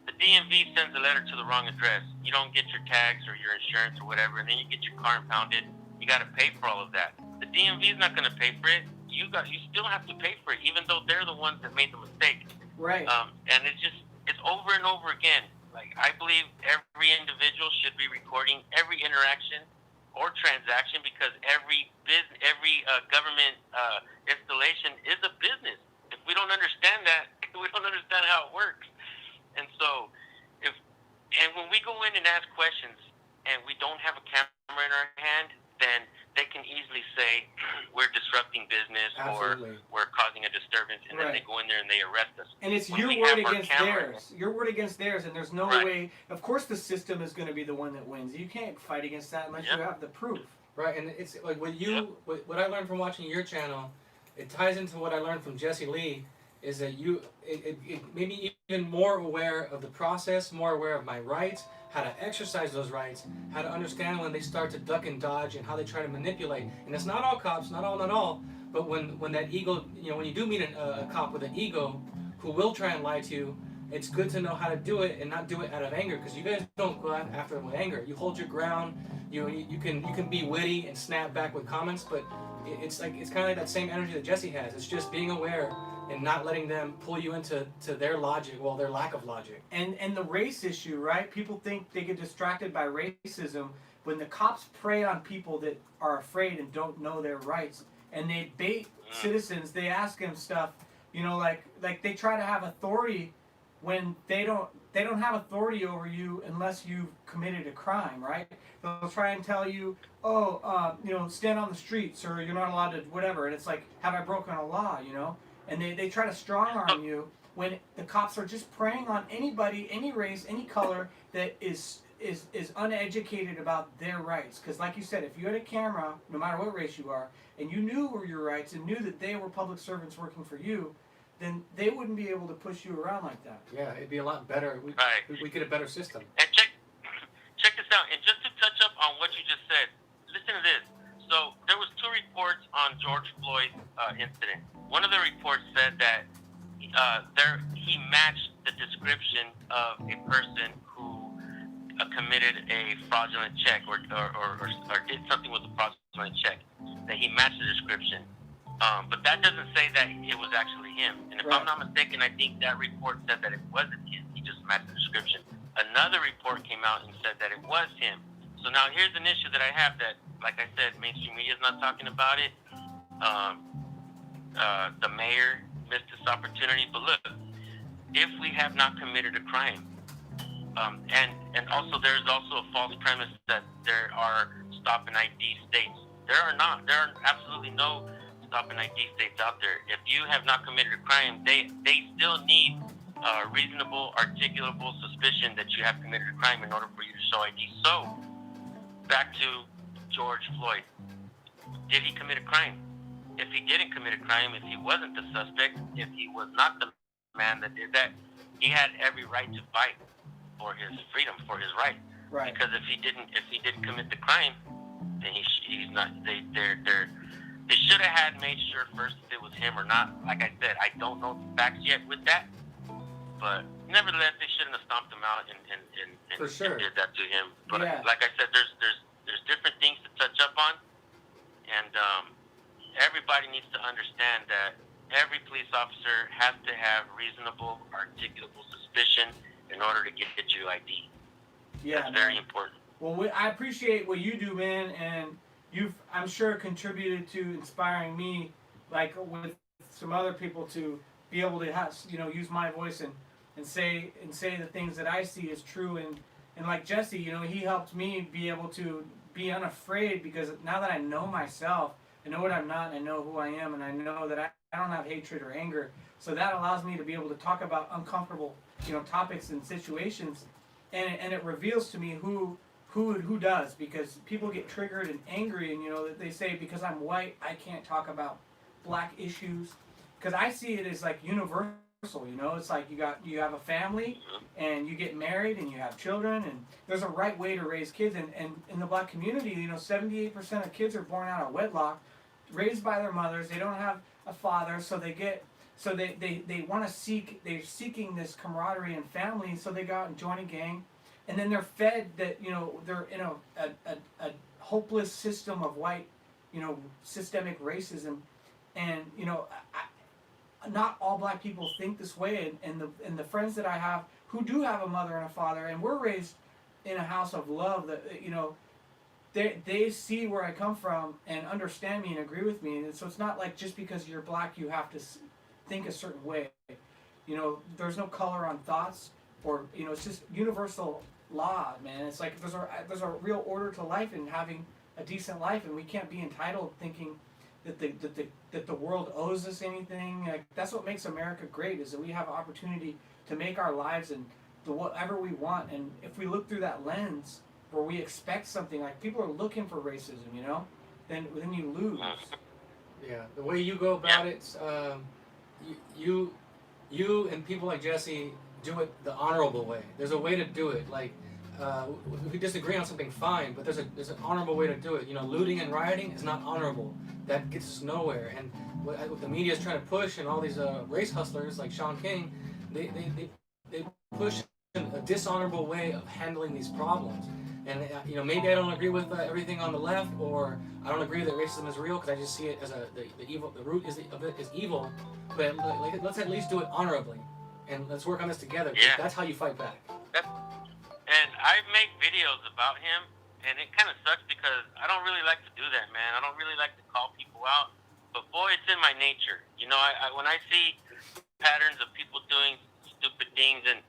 the DMV sends a letter to the wrong address. You don't get your tags or your insurance or whatever, and then you get your car impounded. You got to pay for all of that. The DMV is not going to pay for it. You still have to pay for it, even though they're the ones that made the mistake. Right. And it's over and over again. Like, I believe every individual should be recording every interaction or transaction, because every government installation is a business. If we don't understand that, we don't understand how it works. And so, when we go in and ask questions and we don't have a camera in our hand, then they can easily say we're disrupting business Absolutely. or we're causing a disturbance, and then Right. they go in there and they arrest us. And it's When your we word have our against camera- theirs. Your word against theirs, and there's no Right. way. Of course, the system is going to be the one that wins. You can't fight against that unless you Yep. have the proof. Right, and it's like what I learned from watching your channel, it ties into what I learned from Jesse Lee, is that it made me even more aware of the process, more aware of my rights, how to exercise those rights, how to understand when they start to duck and dodge, and how they try to manipulate. And it's not all cops, not all, but when that ego, when you do meet a cop with an ego who will try and lie to you, it's good to know how to do it and not do it out of anger, because you guys don't go after them with anger. You hold your ground. You can be witty and snap back with comments, but it's kind of like that same energy that Jesse has. It's just being aware and not letting them pull you into their logic, their lack of logic. And the race issue, right? People think they get distracted by racism when the cops prey on people that are afraid and don't know their rights, and they bait citizens. They ask them stuff, like they try to have authority when they don't have authority over you unless you've committed a crime, right? They'll try and tell you, stand on the streets, or you're not allowed to whatever, and it's like, have I broken a law, And they try to strong arm you when the cops are just preying on anybody, any race, any color that is uneducated about their rights. Because like you said, if you had a camera, no matter what race you are, and you knew your rights and knew that they were public servants working for you, then they wouldn't be able to push you around like that. Yeah, it'd be a lot better. Right. We get a better system. And check this out. And just to touch up on what you just said, listen to this. So there was 2 reports on George Floyd's incident. One of the reports said that he matched the description of a person who committed a fraudulent check or did something with a fraudulent check. That he matched the description. But that doesn't say that it was actually him. And if I'm not mistaken, I think that report said that it wasn't him. He just matched the description. Another report came out and said that it was him. So now here's an issue that I have that, like I said, mainstream media is not talking about it. The mayor missed this opportunity. But look, if we have not committed a crime, and also there's also a false premise that there are stop and ID states. There are not. There are absolutely no stop and ID states out there. If you have not committed a crime, they still need reasonable, articulable suspicion that you have committed a crime in order for you to show ID. So, back to George Floyd. Did he commit a crime? If he didn't commit a crime, if he wasn't the suspect, if he was not the man that did that, he had every right to fight for his freedom, for his right. Right. Because if he didn't commit the crime, then he's not. They should have had made sure first if it was him or not. Like I said, I don't know the facts yet with that, but nevertheless, they shouldn't have stomped him out and For sure. did that to him. But Yeah. like I said, there's different things to touch up on, and everybody needs to understand that every police officer has to have reasonable, articulable suspicion in order to get you ID. Yeah, That's very important. Well, I appreciate what you do, man, and you've, I'm sure, contributed to inspiring me, like with some other people, to be able to have, use my voice and say the things that I see as true. And like Jesse, he helped me be able to be unafraid, because now that I know myself, I know what I'm not, and I know who I am, and I know that I don't have hatred or anger. So that allows me to be able to talk about uncomfortable, topics and situations, and it reveals to me who does, because people get triggered and angry, and that they say, because I'm white, I can't talk about black issues, because I see it as like universal. It's like you have a family, and you get married, and you have children, and there's a right way to raise kids, and in the black community, 78% of kids are born out of wedlock, raised by their mothers. They don't have a father, so they want to they're seeking this camaraderie and family, so they go out and join a gang. And then they're fed that, they're in a hopeless system of white, systemic racism. And, not all black people think this way. And the friends that I have who do have a mother and a father, and we're raised in a house of love, that, they see where I come from and understand me and agree with me. And so it's not like just because you're black you have to think a certain way. There's no color on thoughts, or, it's just universal law, man. It's like there's a real order to life and having a decent life, and we can't be entitled thinking that the world owes us anything. Like, that's what makes America great, is that we have an opportunity to make our lives and do whatever we want. And if we look through that lens where we expect something, like people are looking for racism, you know, then you lose. Yeah, the way you go about it, you and people like Jesse do it the honorable way. There's a way to do it. Like, we disagree on something, fine, but there's an honorable way to do it. You know, looting and rioting is not honorable. That gets us nowhere. And what the media is trying to push, and all these race hustlers like Sean King, they push a dishonorable way of handling these problems. And you know, maybe I don't agree with everything on the left, or I don't agree that racism is real, because I just see it as the evil. The root of it is evil. But like, let's at least do it honorably, and let's work on this together. Yeah. That's how you fight back. And I make videos about him, and it kind of sucks because I don't really like to do that, man. I don't really like to call people out, but boy, it's in my nature. You know, I when I see patterns of people doing stupid things, and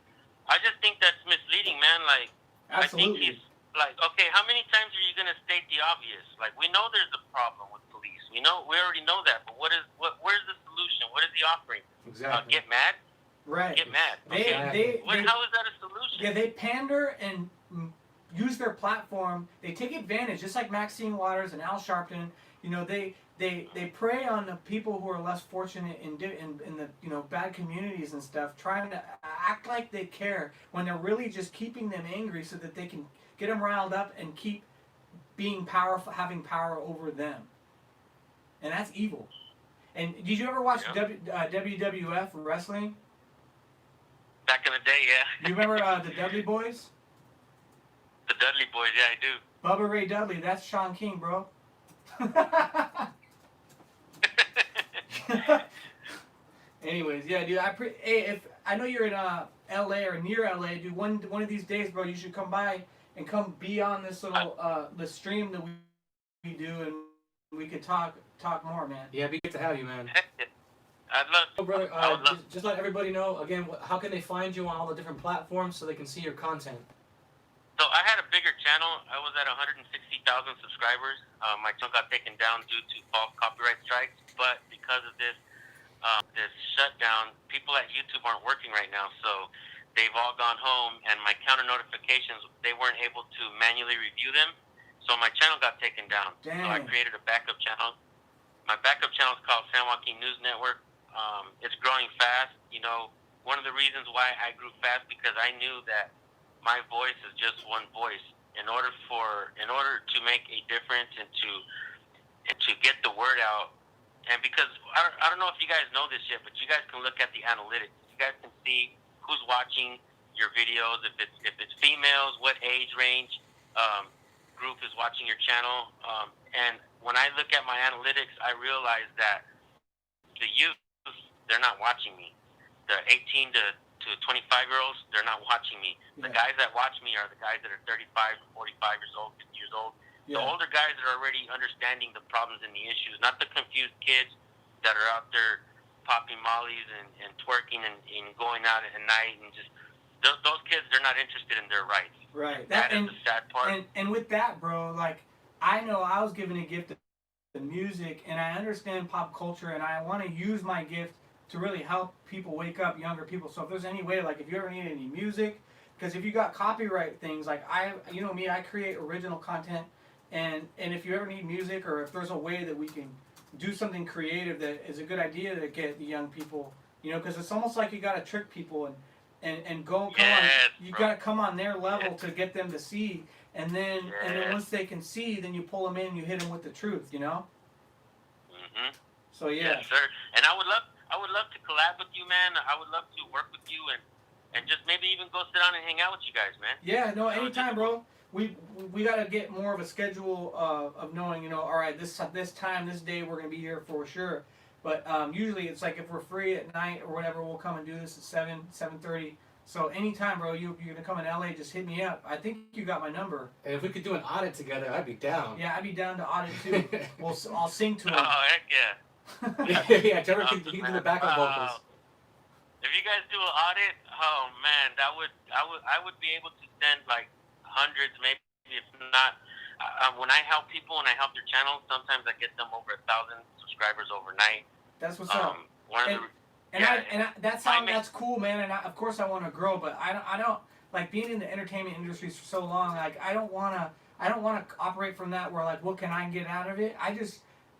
I just think that's misleading, man. Like, Absolutely. I think he's like, okay, how many times are you gonna state the obvious? Like, we know there's a problem with police. We already know that, but where's the solution? What is he offering? Exactly. Get mad? Right. Get mad. How is that a solution? Yeah, they pander and use their platform. They take advantage, just like Maxine Waters and Al Sharpton. You know, they prey on the people who are less fortunate in the, you know, bad communities and stuff, trying to act like they care when they're really just keeping them angry so that they can get them riled up and keep being powerful, having power over them. And that's evil. And did you ever watch WWF wrestling? Back in the day, yeah. You remember the Dudley Boys? The Dudley Boys, yeah, I do. Bubba Ray Dudley, that's Sean King, bro. Anyways, yeah, dude. If I know you're in LA or near LA, dude, one of these days, bro, you should come by and come be on this little the stream that we do, and we could talk more, man. Yeah, it'd be good to have you, man. I'd love to. Oh, brother, I would love just let everybody know again. How can they find you on all the different platforms so they can see your content? So I had a bigger channel. I was at 160,000 subscribers. My channel got taken down due to false copyright strikes. But because of this shutdown, people at YouTube aren't working right now. So they've all gone home, and my counter notifications, they weren't able to manually review them. So my channel got taken down. Dang. So I created a backup channel. My backup channel is called San Joaquin News Network. It's growing fast. You know, one of the reasons why I grew fast, because I knew that my voice is just one voice. In order to make a difference and to get the word out, and because I don't know if you guys know this yet, but you guys can look at the analytics. You guys can see who's watching your videos. If it's females, what age range group is watching your channel. And when I look at my analytics, I realize that the youth, they're not watching me. The 18 to 25-year-olds, they're not watching me. The guys that watch me are the guys that are 35 to 45 years old, 50 years old. The older guys that are already understanding the problems and the issues, not the confused kids that are out there popping mollies and twerking and going out at night, and just those kids, they're not interested in their rights. Right. That is the sad part. And with that, bro, like, I know I was given a gift of music, and I understand pop culture, and I want to use my gift to really help people wake up, younger people. So if there's any way, like, if you ever need any music, because if you got copyright things, like I create original content, and if you ever need music, or if there's a way that we can do something creative that is a good idea to get the young people, you know, because it's almost like you got to trick people and you got to come on their level to get them to see, and then once they can see, then you pull them in and you hit them with the truth, you know. Mhm. So yeah. Yes, sir. And I would love to collab with you, man. I would love to work with you and just maybe even go sit down and hang out with you guys, man. Yeah, no, anytime, bro. We got to get more of a schedule of knowing, you know, all right, this time, this day, we're going to be here for sure. But usually it's like if we're free at night or whatever, we'll come and do this at 7:30. So anytime, bro, you're going to come in LA, just hit me up. I think you got my number. And if we could do an audit together, I'd be down. Yeah, I'd be down to audit too. I'll sing to him. Oh, heck yeah. Yeah, Trevor can do the backup vocals. if you guys do an audit, oh man, I would be able to send like hundreds, maybe if not. When I help people and I help their channels, sometimes I get them over 1,000 subscribers overnight. That's what's up. One And, of the, that's cool, man. And of course I want to grow, but I don't like being in the entertainment industry for so long. Like I don't want to operate from that where like what can I get out of it?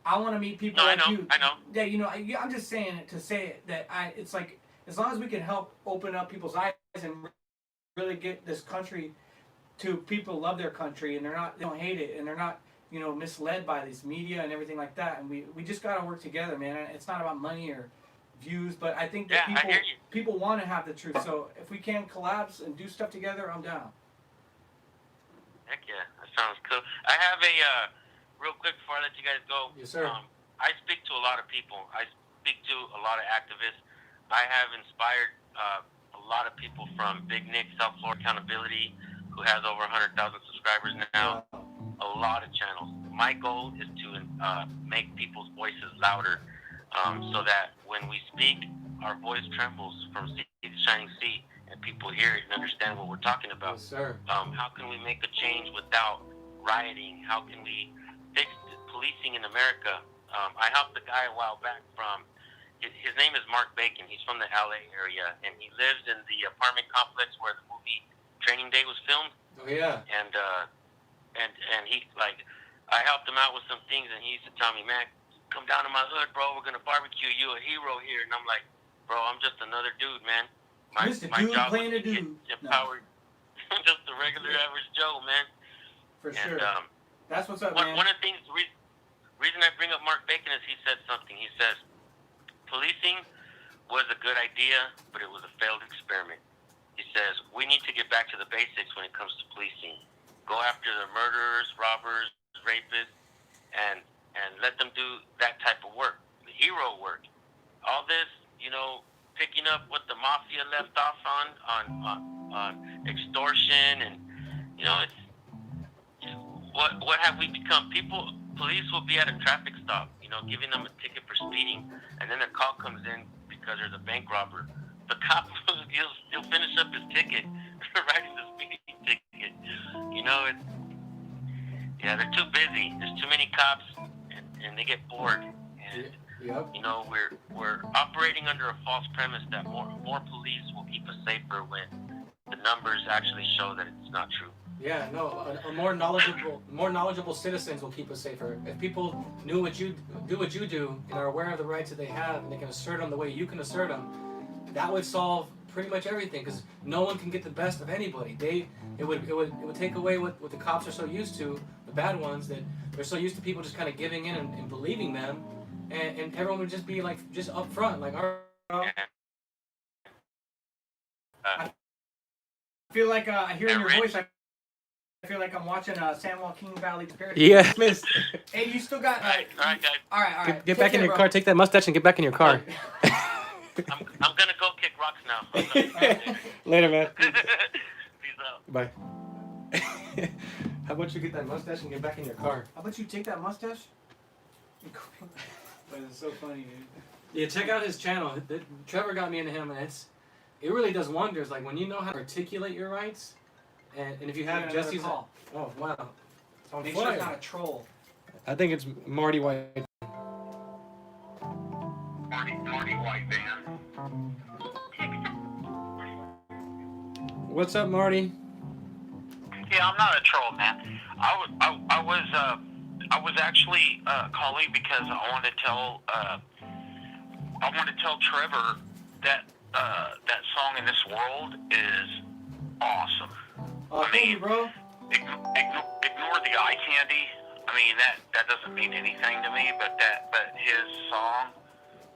I want to meet people no, like you. I know. Yeah, you know, I'm just saying it to say it that it's like as long as we can help open up people's eyes and really get this country to people love their country and they don't hate it and they're not, you know, misled by this media and everything like that. And we just got to work together, man. It's not about money or views, but I think that people want to have the truth. So if we can collapse and do stuff together, I'm down. Heck yeah, that sounds cool. I have a real quick before I let you guys go. Yes, sir. I speak to a lot of people. I speak to a lot of activists. I have inspired a lot of people from Big Nick, South Florida Accountability, who has over 100,000 subscribers now. A lot of channels. My goal is to make people's voices louder, so that when we speak, our voice trembles from sea to shining sea, and people hear it and understand what we're talking about. Yes, sir. How can we make a change without rioting? How can we fix policing in America? I helped a guy a while back from, his name is Mark Bacon. He's from the LA area, and he lives in the apartment complex where the movie Training Day was filmed. Oh yeah. And he I helped him out with some things, and he used to tell me, man, come down to my hood, bro. We're gonna barbecue. You a hero here. And I'm like, bro, I'm just another dude, man. My Dude job playing was a to dude. get empowered. I'm just a regular average Joe, man. For sure. And That's what's up, man. one of the things, reason I bring up Mark Bacon is he said something. He says, policing was a good idea, but it was a failed experiment. He says, we need to get back to the basics when it comes to policing. Go after the murderers, robbers, rapists, and let them do that type of work, the hero work. All this, you know, picking up what the mafia left off on extortion, and, you know, it's what have we become? Police will be at a traffic stop, you know, giving them a ticket for speeding, and then a call comes in because there's a bank robber. The cop, he'll finish up his ticket, writing the speeding ticket. You know, they're too busy. There's too many cops, and they get bored. And Yep. you know, we're operating under a false premise that more police will keep us safer when the numbers actually show that it's not true. Yeah, no, a more knowledgeable citizens will keep us safer. If people knew what you do and are aware of the rights that they have, and they can assert them the way you can assert them, that would solve pretty much everything. Because no one can get the best of anybody. It would take away what the cops are so used to, the bad ones, that they're so used to people just kind of giving in and believing them, and everyone would just be like just up front, like, all right. I feel like hearing your voice. I feel like I'm watching San Joaquin Valley Conspiracy. Yeah, miss. Hey, you still got. All right, guys. All right. Get back in your car. Take that mustache and get back in your car. I'm gonna go kick rocks now. Later, man. Peace out. Bye. How about you get that mustache and get back in your car? How about you take that mustache? But it's so funny, dude. Yeah, check out his channel. Trevor got me into him, and it really does wonders. Like when you know how to articulate your rights, and if you have Jesse's. Call. Oh wow. It's on Make fire. sure it's not a troll. I think it's Marty White. Marty White Band. What's up, Marty? Yeah, I'm not a troll, man. I was actually calling because I want to tell Trevor that that song "In This World" is awesome. Thank you, bro. Ignore the eye candy. I mean that doesn't mean anything to me, but his song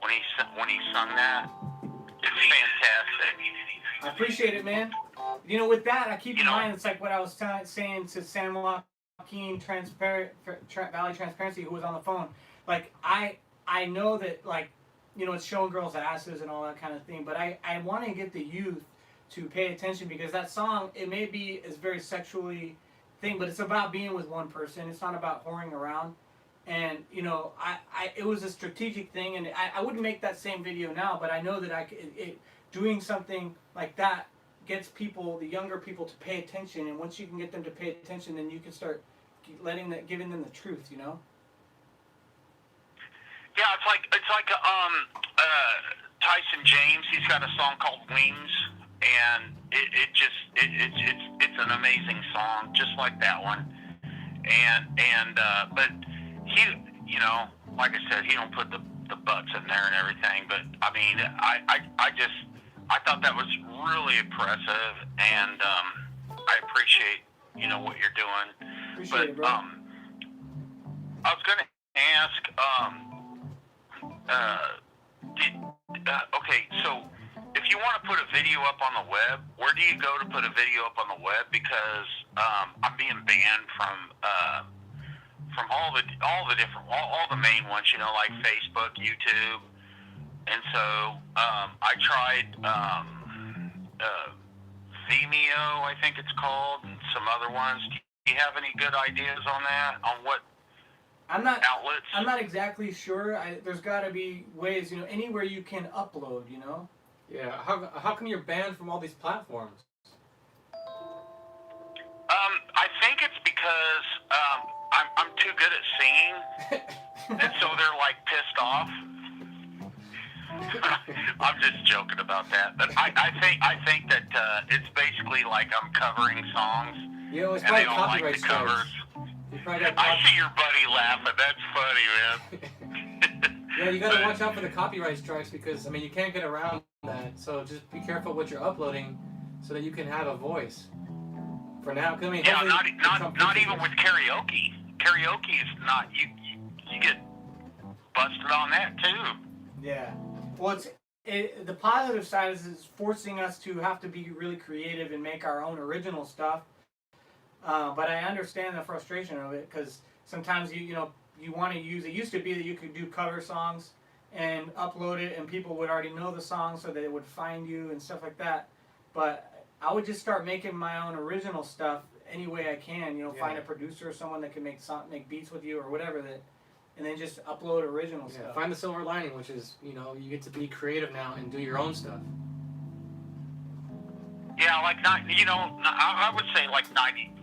when he sung that, it's fantastic. I appreciate it, man. You know, with that, I keep in mind, it's like what I was saying to San Joaquin Valley Transparency, who was on the phone. Like, I know that, like, you know, it's showing girls' asses and all that kind of thing, but I want to get the youth to pay attention, because that song, it may be is very sexually thing, but it's about being with one person. It's not about whoring around. And, you know, it was a strategic thing, and I wouldn't make that same video now, but I know that doing something like that gets people, the younger people, to pay attention. And once you can get them to pay attention, then you can start giving them the truth. You know. Yeah, it's like Tyson James. He's got a song called Wings, and it's an amazing song, just like that one. But he, you know, like I said, he don't put the butts in there and everything. But I mean, I thought that was really impressive, and I appreciate, you know, what you're doing. Appreciate it, bro. I was gonna ask, okay, so if you want to put a video up on the web, where do you go to put a video up on the web? Because I'm being banned from all the main ones, you know, like Facebook, YouTube, and so I tried Vimeo, I think it's called, and some other ones. Do you have any good ideas on that? On what outlets? I'm not exactly sure. There's got to be ways, you know, anywhere you can upload, you know. Yeah. How come you're banned from all these platforms? I think it's because I'm too good at singing, and so they're like pissed off. I'm just joking about that, but I think that it's basically like I'm covering songs, You know, it's and they probably don't like copyright the covers. strikes. You probably got I see your buddy laughing. That's funny, man. Yeah, you gotta watch out for the copyright strikes because, I mean, you can't get around that. So just be careful what you're uploading so that you can have a voice. For now, 'cause I mean, Yeah, hopefully not even with karaoke. Karaoke is not, you get busted on that too. Yeah. Well, the positive side is it's forcing us to have to be really creative and make our own original stuff. But I understand the frustration of it because sometimes you want to use. It used to be that you could do cover songs and upload it, and people would already know the song, so they would find you and stuff like that. But I would just start making my own original stuff any way I can. You know, find a producer or someone that can make beats with you or whatever that, and then just upload original stuff. Find the silver lining, which is, you know, you get to be creative now and do your own stuff. Yeah, like I would say like 90.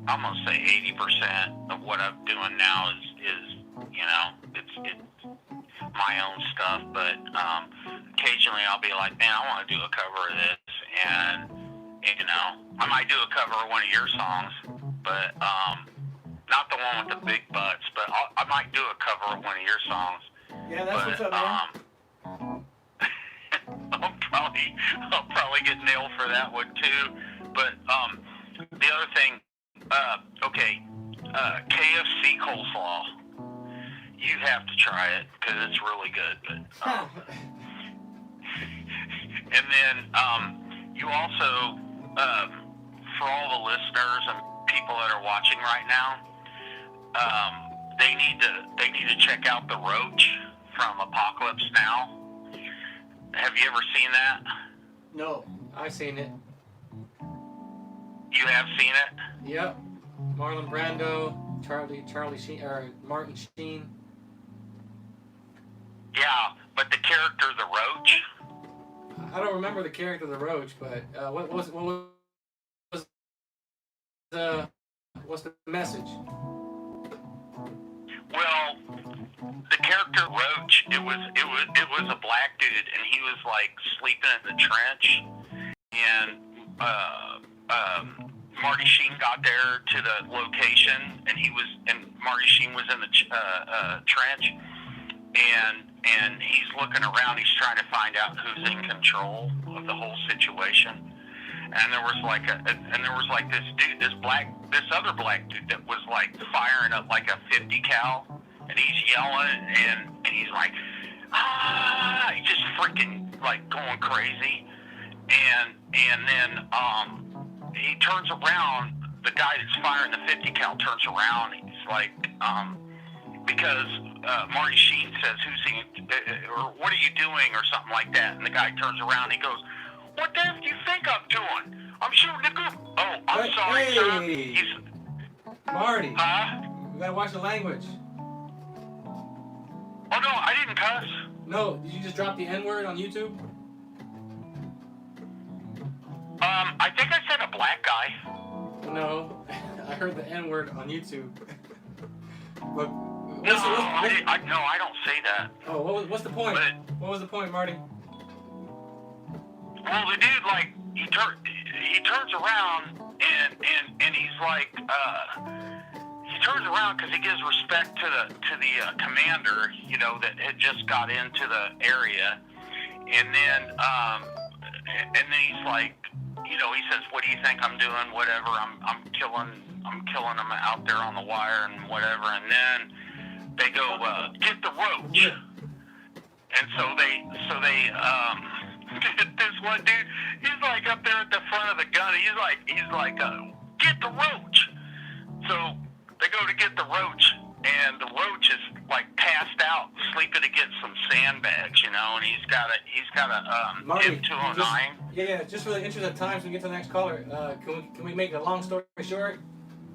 I'm gonna say 80% of what I'm doing now is you know, it's my own stuff. But occasionally I'll be like, man, I want to do a cover of this, and you know, I might do a cover of one of your songs, but not the one with the big butts, but I might do a cover of one of your songs. Yeah, that's what's up, man. I'll probably get nailed for that one too. But the other thing, KFC coleslaw. You have to try it because it's really good. But, and then you also, for all the listeners and people that are watching right now, they need to check out the Roach from Apocalypse Now. Have you ever seen that? No. I've seen it. You have seen it? Yep. Marlon Brando, Charlie Sheen, or Martin Sheen. Yeah, but the character the Roach. I don't remember the character of the Roach, but what's the message? Well, the character Roach, it was a black dude, and he was like sleeping in the trench, and Marty Sheen got there to the location, and Marty Sheen was in the trench, and he's looking around, he's trying to find out who's in control of the whole situation. And there was this other black dude that was like firing up like a 50 cal, and he's yelling, and he's like, he's just freaking like going crazy, and then he turns around, the guy that's firing the 50 cal turns around, he's like, because Marty Sheen says, or what are you doing, or something like that, and the guy turns around, and he goes, what the F do you think I'm doing? I'm shooting a goop. Oh, I'm sorry, sir. He's... Marty. Huh? You gotta watch the language. Oh, no, I didn't cuss. No, did you just drop the N-word on YouTube? I think I said a black guy. No, I heard the N word on YouTube. But No, I don't say that. oh, what's the point? But What was the point, Marty? well, the dude like he turns around and he's like he turns around because he gives respect to the commander, you know, that had just got into the area, and then he's like, you know, he says, "What do you think I'm doing? Whatever. I'm killing them out there on the wire and whatever." And then they go, "Get the roach." And so they this one dude, he's like up there at the front of the gun. He's like, "Get the roach." So they go to get the roach, and the roach is like passed out, sleeping against some sandbags, you know, and he's got a Marty, M209. Yeah, just for the interest of time, so we get to the next caller. Can we make a long story short?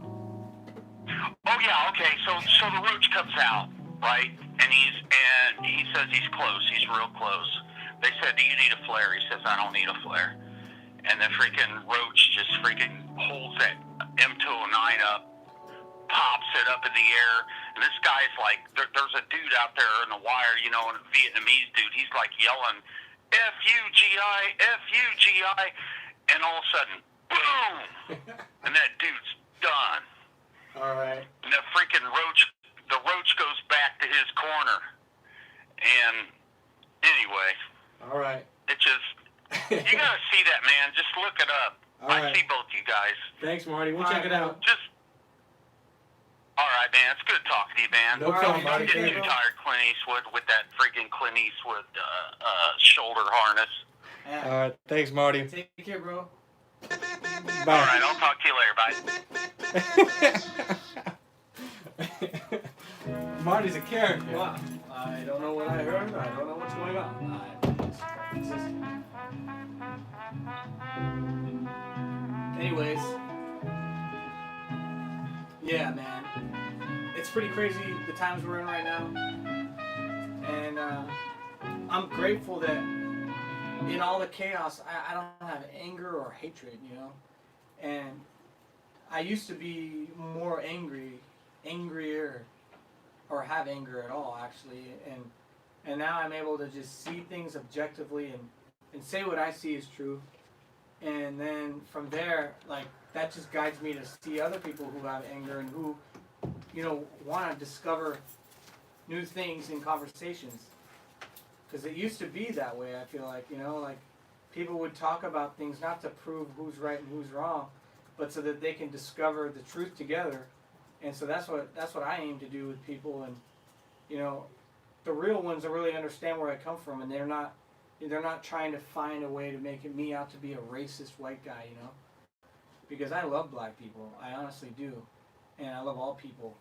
Oh yeah, okay. So the roach comes out, right? And he says he's close. He's real close. They said, "Do you need a flare?" He says, "I don't need a flare." And the freaking roach just freaking holds that M209 up, pops it up in the air, and this guy's like, there's a dude out there in the wire, you know, a Vietnamese dude. He's like yelling, "F-U-G-I, F-U-G-I," and all of a sudden, boom, and that dude's done. All right. And the freaking the roach goes back to his corner. And anyway, All right. it just, you gotta see that, man. Just look it up. All I right. see both you guys. Thanks, Marty. We'll check it out. Just, all right, man. It's good talking to you, man. No problem, Don't Marty. get too tired, Clint Eastwood, with that freaking Clint Eastwood shoulder harness. Yeah. All right. Thanks, Marty. Take care, bro. Bye. All right, I'll talk to you later. Bye. Marty's a character. Wow. I don't know what I heard. I don't know what's going on. It's just... Anyways. Yeah, man. It's pretty crazy the times we're in right now. And I'm grateful that in all the chaos, I don't have anger or hatred, you know? And I used to be more angrier, or have anger at all, actually, and now I'm able to just see things objectively and say what I see is true, and then from there, like, that just guides me to see other people who have anger and who, you know, want to discover new things in conversations, because it used to be that way. I feel like, you know, like, people would talk about things not to prove who's right and who's wrong, but so that they can discover the truth together. And so that's what I aim to do with people, and you know, the real ones that really understand where I come from, and they're not trying to find a way to make me out to be a racist white guy, you know, because I love black people, I honestly do, and I love all people,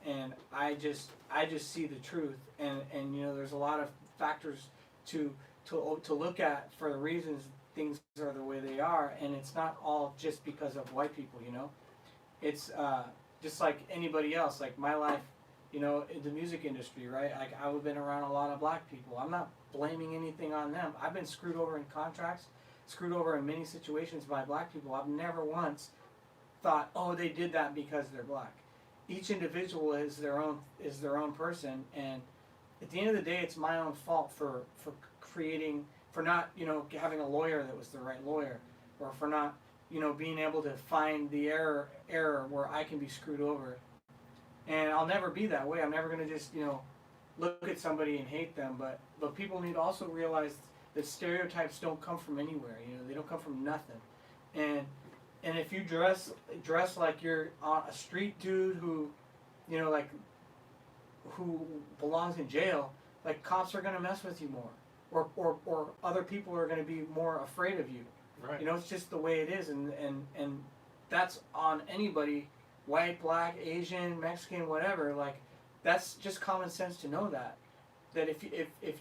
and I just see the truth, and you know, there's a lot of factors to look at for the reasons things are the way they are, and it's not all just because of white people, you know, it's just like anybody else, like my life, you know, in the music industry, right? Like, I've been around a lot of black people. I'm not blaming anything on them. I've been screwed over in contracts, screwed over in many situations by black people. I've never once thought, oh, they did that because they're black. Each individual is their own person, and at the end of the day, it's my own fault for not, you know, having a lawyer that was the right lawyer, or for not, you know, being able to find the error where I can be screwed over. And I'll never be that way. I'm never going to just, you know, look at somebody and hate them. But people need to also realize that stereotypes don't come from anywhere. You know, they don't come from nothing. And if you dress like you're a street dude who, you know, like, who belongs in jail, like, cops are going to mess with you more. Or other people are going to be more afraid of you. Right. You know, it's just the way it is, and that's on anybody, white, black, Asian, Mexican, whatever. Like, that's just common sense to know that if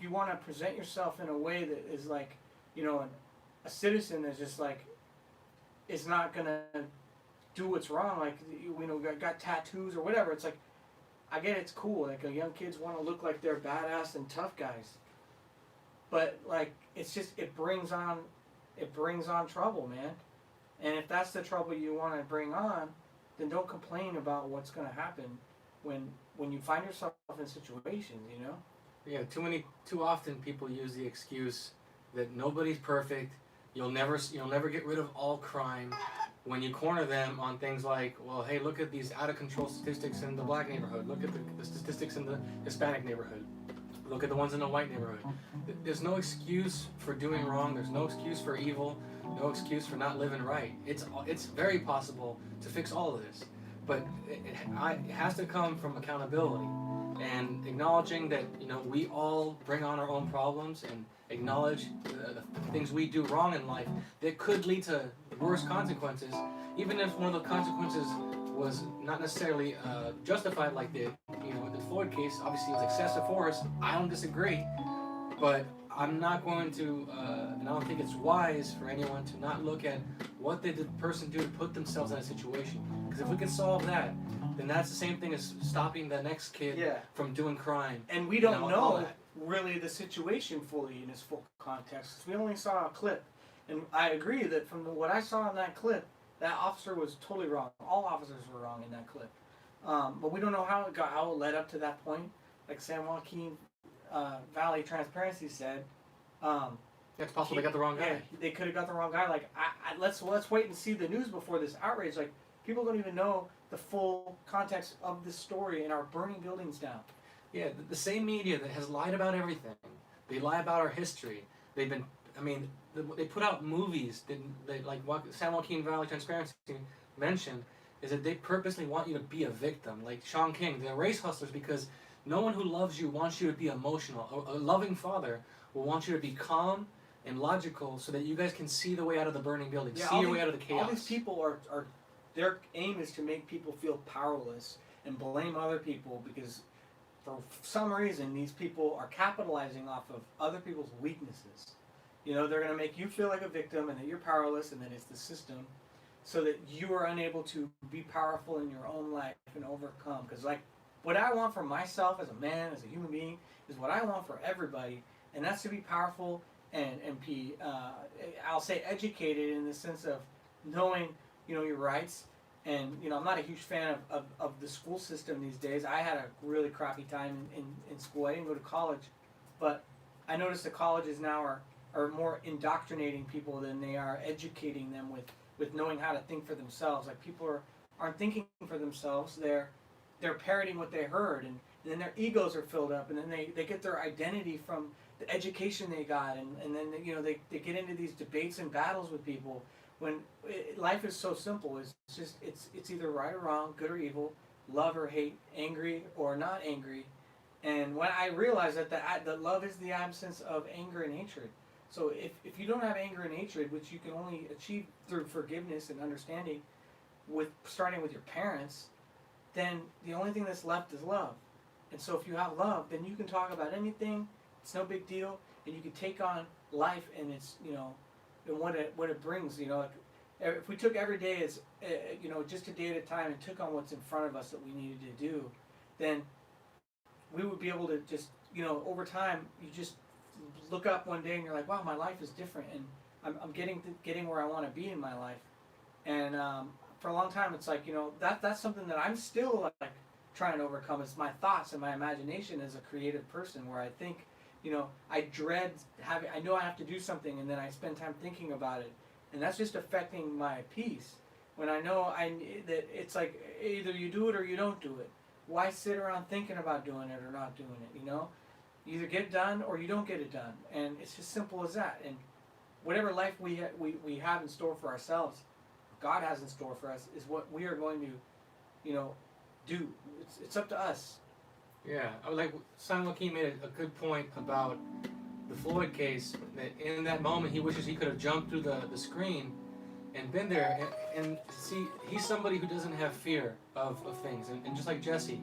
you want to present yourself in a way that is like, you know, a citizen is just like, is not gonna do what's wrong. Like, you know, got tattoos or whatever. It's like, I get it's cool. Like, young kids want to look like they're badass and tough guys, but like, it's just, it brings on trouble, man. And if that's the trouble you want to bring on, then don't complain about what's going to happen when you find yourself in situations, you know? Yeah, too often people use the excuse that nobody's perfect. You'll never get rid of all crime. When you corner them on things like, well, hey, look at these out of control statistics in the black neighborhood. Look at the statistics in the Hispanic neighborhood. Look at the ones in the white neighborhood. There's no excuse for doing wrong. There's no excuse for evil. No excuse for not living right. It's very possible to fix all of this, but it has to come from accountability and acknowledging that we all bring on our own problems and acknowledge the things we do wrong in life that could lead to worse consequences, even if one of the consequences was not necessarily justified, like the Floyd case. Obviously, it was excessive force. I don't disagree, but I'm not going to, and I don't think it's wise for anyone to not look at what did the person do to put themselves in a situation. Because if we can solve that, then that's the same thing as stopping the next kid from doing crime. And we don't know really the situation fully in its full context. We only saw a clip. And I agree that from what I saw in that clip, that officer was totally wrong. All officers were wrong in that clip. But we don't know how it led up to that point. Like San Joaquin Valley Transparency said, it's possible they got the wrong guy. Yeah, they could have got the wrong guy. Like, let's wait and see the news before this outrage. Like, people don't even know the full context of this story and are burning buildings down. Yeah, the same media that has lied about everything. They lie about our history. They put out movies that like what San Joaquin Valley Transparency mentioned, is that they purposely want you to be a victim. Like Sean King, the race hustlers, because no one who loves you wants you to be emotional. A loving father will want you to be calm and logical so that you guys can see the way out of the burning building, see your way out of the chaos. All these people are their aim is to make people feel powerless and blame other people, because for some reason these people are capitalizing off of other people's weaknesses. They're going to make you feel like a victim and that you're powerless and that it's the system, so that you are unable to be powerful in your own life and overcome. Because like what I want for myself as a man, as a human being, is what I want for everybody, and that's to be powerful and be, I'll say, educated in the sense of knowing, your rights. And, I'm not a huge fan of the school system these days. I had a really crappy time in school. I didn't go to college, but I noticed the colleges now are more indoctrinating people than they are educating them with knowing how to think for themselves. Like, people aren't thinking for themselves. They're parroting what they heard, and then their egos are filled up, and then they get their identity from the education they got, and then they get into these debates and battles with people when life is so simple. It's either right or wrong, good or evil, love or hate, angry or not angry. And when I realized that love is the absence of anger and hatred. So if you don't have anger and hatred, which you can only achieve through forgiveness and understanding, starting with your parents, then the only thing that's left is love. And so if you have love, then you can talk about anything. It's no big deal, and you can take on life and its and what it brings. Like, if we took every day as just a day at a time and took on what's in front of us that we needed to do, then we would be able to just over time, you just look up one day and you're like, wow, my life is different, and I'm getting where I want to be in my life. And for a long time, it's like that's something that I'm still like trying to overcome. It's my thoughts and my imagination as a creative person, where I think I dread I know I have to do something, and then I spend time thinking about it, and that's just affecting my peace. When I know that it's like either you do it or you don't do it. Why sit around thinking about doing it or not doing it? You either get it done or you don't get it done, and it's as simple as that. And whatever life we have in store for ourselves, God has in store for us, is what we are going to, do. It's up to us. Yeah, like San Joaquin made a good point about the Floyd case, that in that moment he wishes he could have jumped through the screen and been there and see, he's somebody who doesn't have fear of things, and just like Jesse,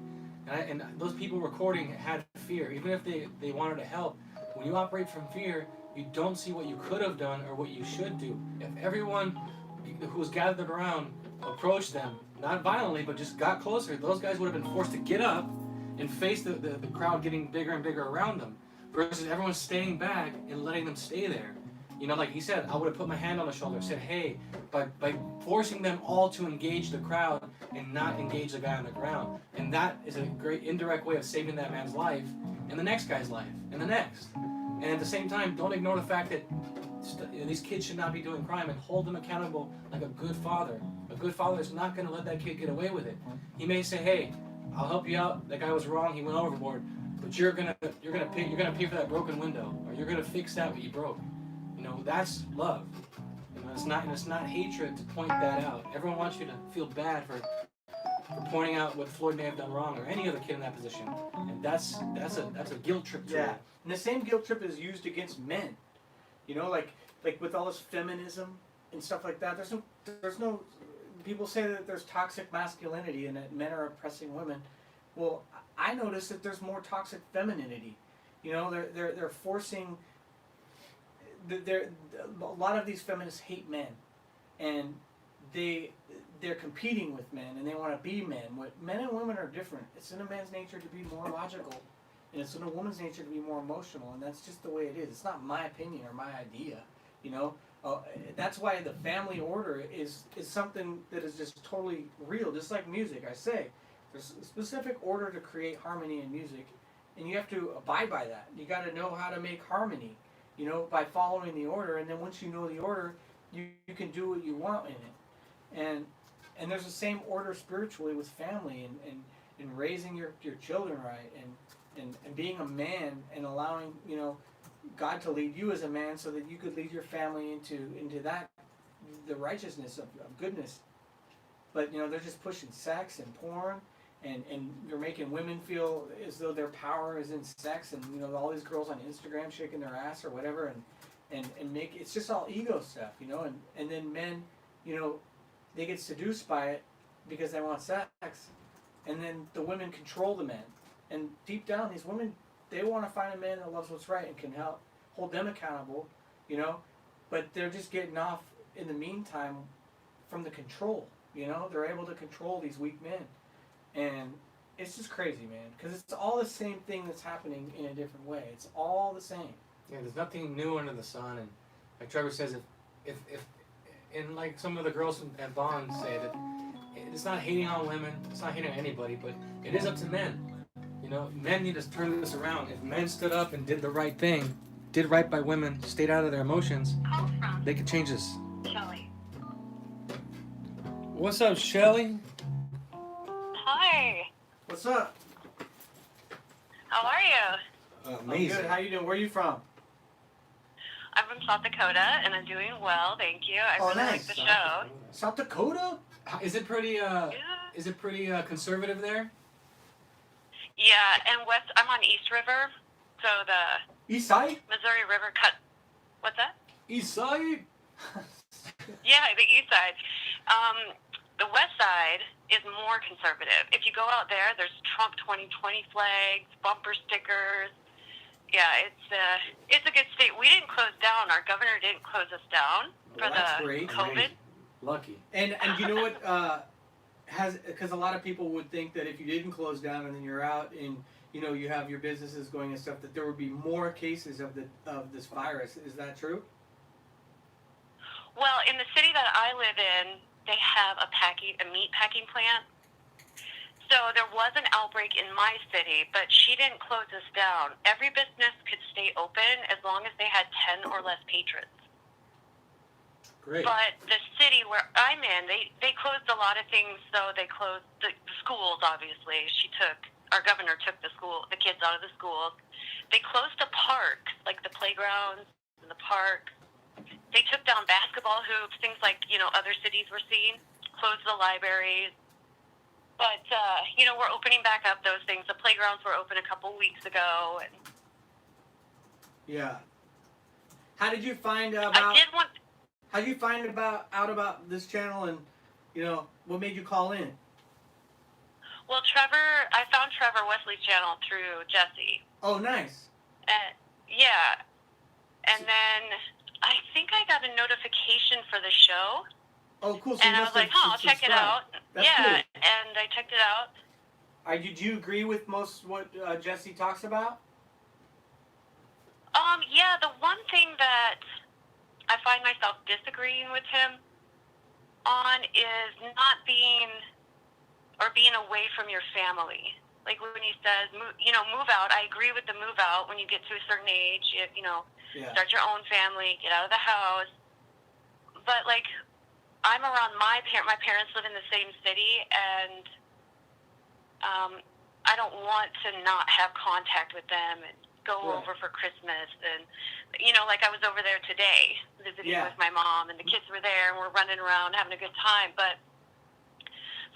and those people recording had fear, even if they wanted to help. When you operate from fear, you don't see what you could have done or what you should do. If everyone who was gathered around approached them, not violently, but just got closer, those guys would have been forced to get up and face the crowd getting bigger and bigger around them, versus everyone staying back and letting them stay there. You know, like he said, I would have put my hand on the shoulder, said, hey, by forcing them all to engage the crowd and not engage the guy on the ground. And that is a great indirect way of saving that man's life and the next guy's life and the next. And at the same time, don't ignore the fact that these kids should not be doing crime, and hold them accountable like a good father. A good father is not going to let that kid get away with it. He may say, hey, I'll help you out. That guy was wrong. He went overboard. But you're gonna pay for that broken window, or you're gonna fix that what you broke. You know, that's love. You know, it's not hatred to point that out. Everyone wants you to feel bad for pointing out what Floyd may have done wrong, or any other kid in that position. And that's a guilt trip to Yeah, it. and the same guilt trip is used against men. You know, like with all this feminism and stuff like that. There's no. People say that there's toxic masculinity and that men are oppressing women. Well, I notice that there's more toxic femininity. You know, they're forcing. A lot of these feminists hate men, and they're competing with men, and they want to be men. What men and women are different. It's in a man's nature to be more logical, and it's in a woman's nature to be more emotional, and that's just the way it is. It's not my opinion or my idea. You know, that's why the family order is something that is just totally real. Just like music, I say. There's a specific order to create harmony in music, and you have to abide by that. You got to know how to make harmony, you know, by following the order. And then once you know the order, you can do what you want in it. And there's the same order spiritually with family and raising your children right, and being a man and allowing, you know, God to lead you as a man so that you could lead your family into that, the righteousness of goodness. But, you know, they're just pushing sex and porn. And they're making women feel as though their power is in sex, and you know, all these girls on Instagram shaking their ass or whatever, and make it's just all ego stuff, you know, and then men, you know, they get seduced by it because they want sex, and then the women control the men, and deep down these women, they want to find a man that loves what's right and can help hold them accountable, you know, but they're just getting off in the meantime from the control, you know, they're able to control these weak men. And it's just crazy, man, because it's all the same thing that's happening in a different way. It's all the same. Yeah, there's nothing new under the sun, and like Trevor says, if and like some of the girls at Bond say that it's not hating on women, it's not hating on anybody, but it is up to men. You know, men need to turn this around. If men stood up and did the right thing, did right by women, stayed out of their emotions, Call from they could change this. Shelly. What's up, Shelly? Hi. What's up? How are you? I'm good. How you doing? Where are you from? I'm from South Dakota, and I'm doing well, thank you. I Oh, really nice. like the show. South Dakota? Is it pretty? Yeah. Is it pretty conservative there? Yeah, and I'm on East River, so the East Side? Missouri River cut. What's that? East Side. Yeah, the East Side. The West Side is more conservative. If you go out there, there's Trump 2020 flags, bumper stickers. Yeah, it's a good state. We didn't close down. Our governor didn't close us down for That's the great. COVID. Lucky. And you know what? Because a lot of people would think that if you didn't close down and then you're out and you know you have your businesses going and stuff, that there would be more cases of this virus. Is that true? Well, in the city that I live in, they have a meat packing plant. So there was an outbreak in my city, but she didn't close us down. Every business could stay open as long as they had 10 or less patrons. Great. But the city where I'm in, they closed a lot of things. So they closed the schools, obviously. Our governor took the kids out of the schools. They closed the parks, like the playgrounds and the parks. They took down basketball hoops, things like, you know, other cities were seeing, closed the libraries. But, you know, we're opening back up those things. The playgrounds were open a couple weeks ago. And Yeah. How did you find out I about? did want... How did you find out about this channel, and you know what made you call in? Well, I found Trevor Wesley's channel through Jesse. Oh, nice. Yeah. And then I think I got a notification for the show. Oh, cool. So And I was like, I'll check it out. That's yeah, cool. and I checked it out. Did you agree with most what Jesse talks about? Yeah, the one thing that I find myself disagreeing with him on is not being away from your family. Like when he says, move out. I agree with the move out when you get to a certain age. Yeah. Start your own family, get out of the house. But like, I'm around my parents. My parents live in the same city, and I don't want to not have contact with them and go Right. over for Christmas. And like I was over there today visiting Yeah. with my mom, and the kids were there, and we're running around having a good time. But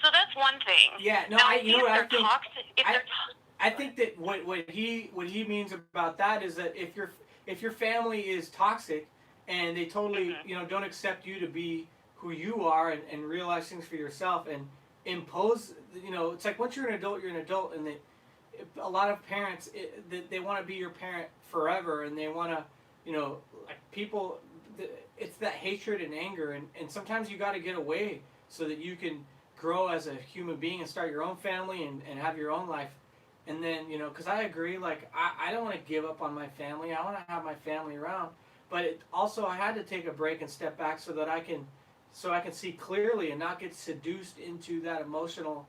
so that's one thing. Yeah, no, Now, I you know what I think. I they're think that what he means about that is that if your family is toxic and they totally don't accept you to be who you are and realize things for yourself and impose it's like once you're an adult and a lot of parents they want to be your parent forever and they want to like people it's that hatred and anger and sometimes you got to get away so that you can grow as a human being and start your own family and have your own life. And then, because I agree, like, I don't want to give up on my family. I want to have my family around. But also, I had to take a break and step back so that I can see clearly and not get seduced into that emotional,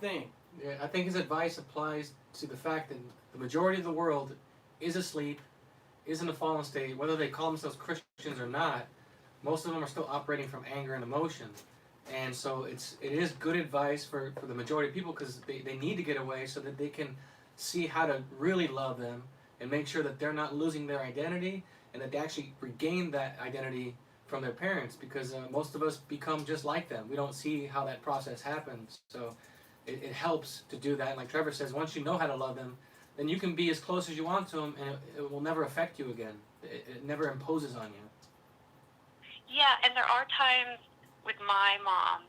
thing. Yeah, I think his advice applies to the fact that the majority of the world is asleep, is in a fallen state, whether they call themselves Christians or not. Most of them are still operating from anger and emotion. And so it is good advice for the majority of people because they need to get away so that they can see how to really love them and make sure that they're not losing their identity and that they actually regain that identity from their parents because most of us become just like them. We don't see how that process happens. So it helps to do that. And like Trevor says, once you know how to love them, then you can be as close as you want to them and it will never affect you again. It never imposes on you. Yeah, and there are times with my mom,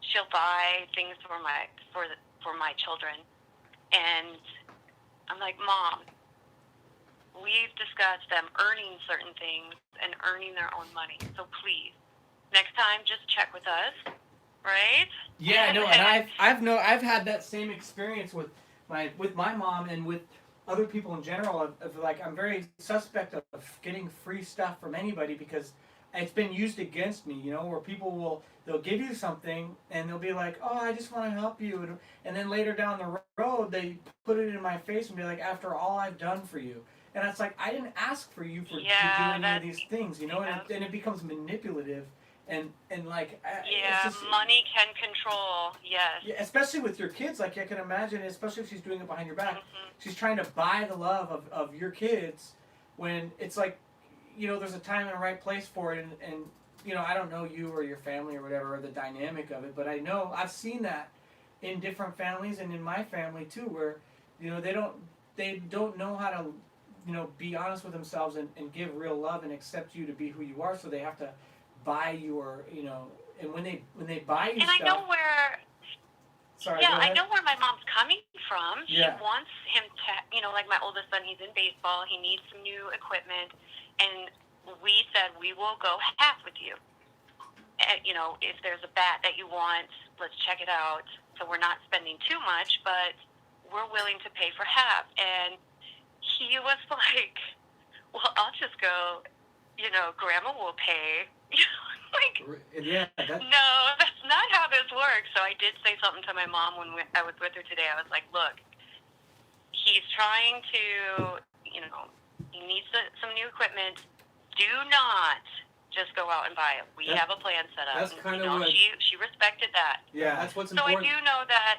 she'll buy things for my children, and I'm like, Mom, we've discussed them earning certain things and earning their own money. So please, next time, just check with us, right? Yeah, no, and I've had that same experience with my mom and with other people in general of like I'm very suspect of getting free stuff from anybody because it's been used against me, where they'll give you something and they'll be like, oh, I just want to help you, and then later down the road they put it in my face and be like, after all I've done for you, and it's like I didn't ask for you to do any of these things, and it becomes manipulative and like yeah, it's just, money can control, yes. Yeah, especially with your kids, like I can imagine, especially if she's doing it behind your back, Mm-hmm. she's trying to buy the love of your kids when it's like, there's a time and a right place for it, and I don't know you or your family or whatever, or the dynamic of it, but I know I've seen that in different families and in my family too, where, they don't know how to, be honest with themselves and give real love and accept you to be who you are, so they have to buy your, and when they buy you and stuff. I know where. Sorry, Yeah, go ahead. I know where my mom's coming from. Yeah. She wants him to, like my oldest son, he's in baseball. He needs some new equipment. And we said, we will go half with you. And, if there's a bat that you want, let's check it out. So we're not spending too much, but we're willing to pay for half. And he was like, well, I'll just go, Grandma will pay. Like, Yeah, no, that's not how this works. So I did say something to my mom when I was with her today. I was like, look, he's trying to, he needs some new equipment. Do not just go out and buy it. We have a plan set up. That's kind of what she respected that. Yeah, that's what's So important. I do know that.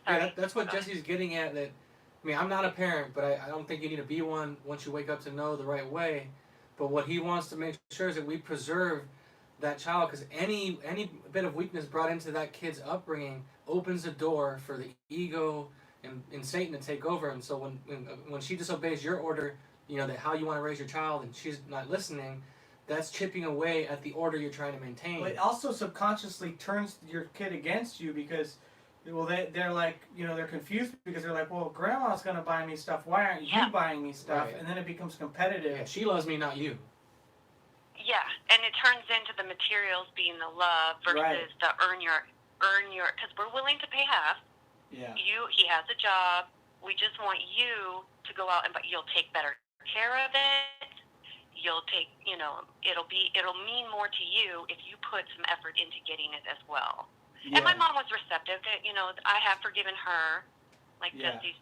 Sorry, yeah, that's what Jesse's getting at. That I mean, I'm not a parent, but I don't think you need to be one once you wake up to know the right way. But what he wants to make sure is that we preserve that child, because any bit of weakness brought into that kid's upbringing opens the door for the ego and Satan to take over. And so when she disobeys your order, that how you want to raise your child, and she's not listening, that's chipping away at the order you're trying to maintain. But it also subconsciously turns your kid against you because, well, they're like, they're confused because they're like, well, Grandma's gonna buy me stuff. Why aren't you buying me stuff? Right. And then it becomes competitive. Yeah, she loves me, not you. Yeah, and it turns into the materials being the love versus the earn your, because we're willing to pay half. Yeah. He has a job. We just want you to go out but you'll take better care of it, you'll take, it'll mean more to you if you put some effort into getting it as well. Yeah. And my mom was receptive to, I have forgiven her, like Yeah. Jesse,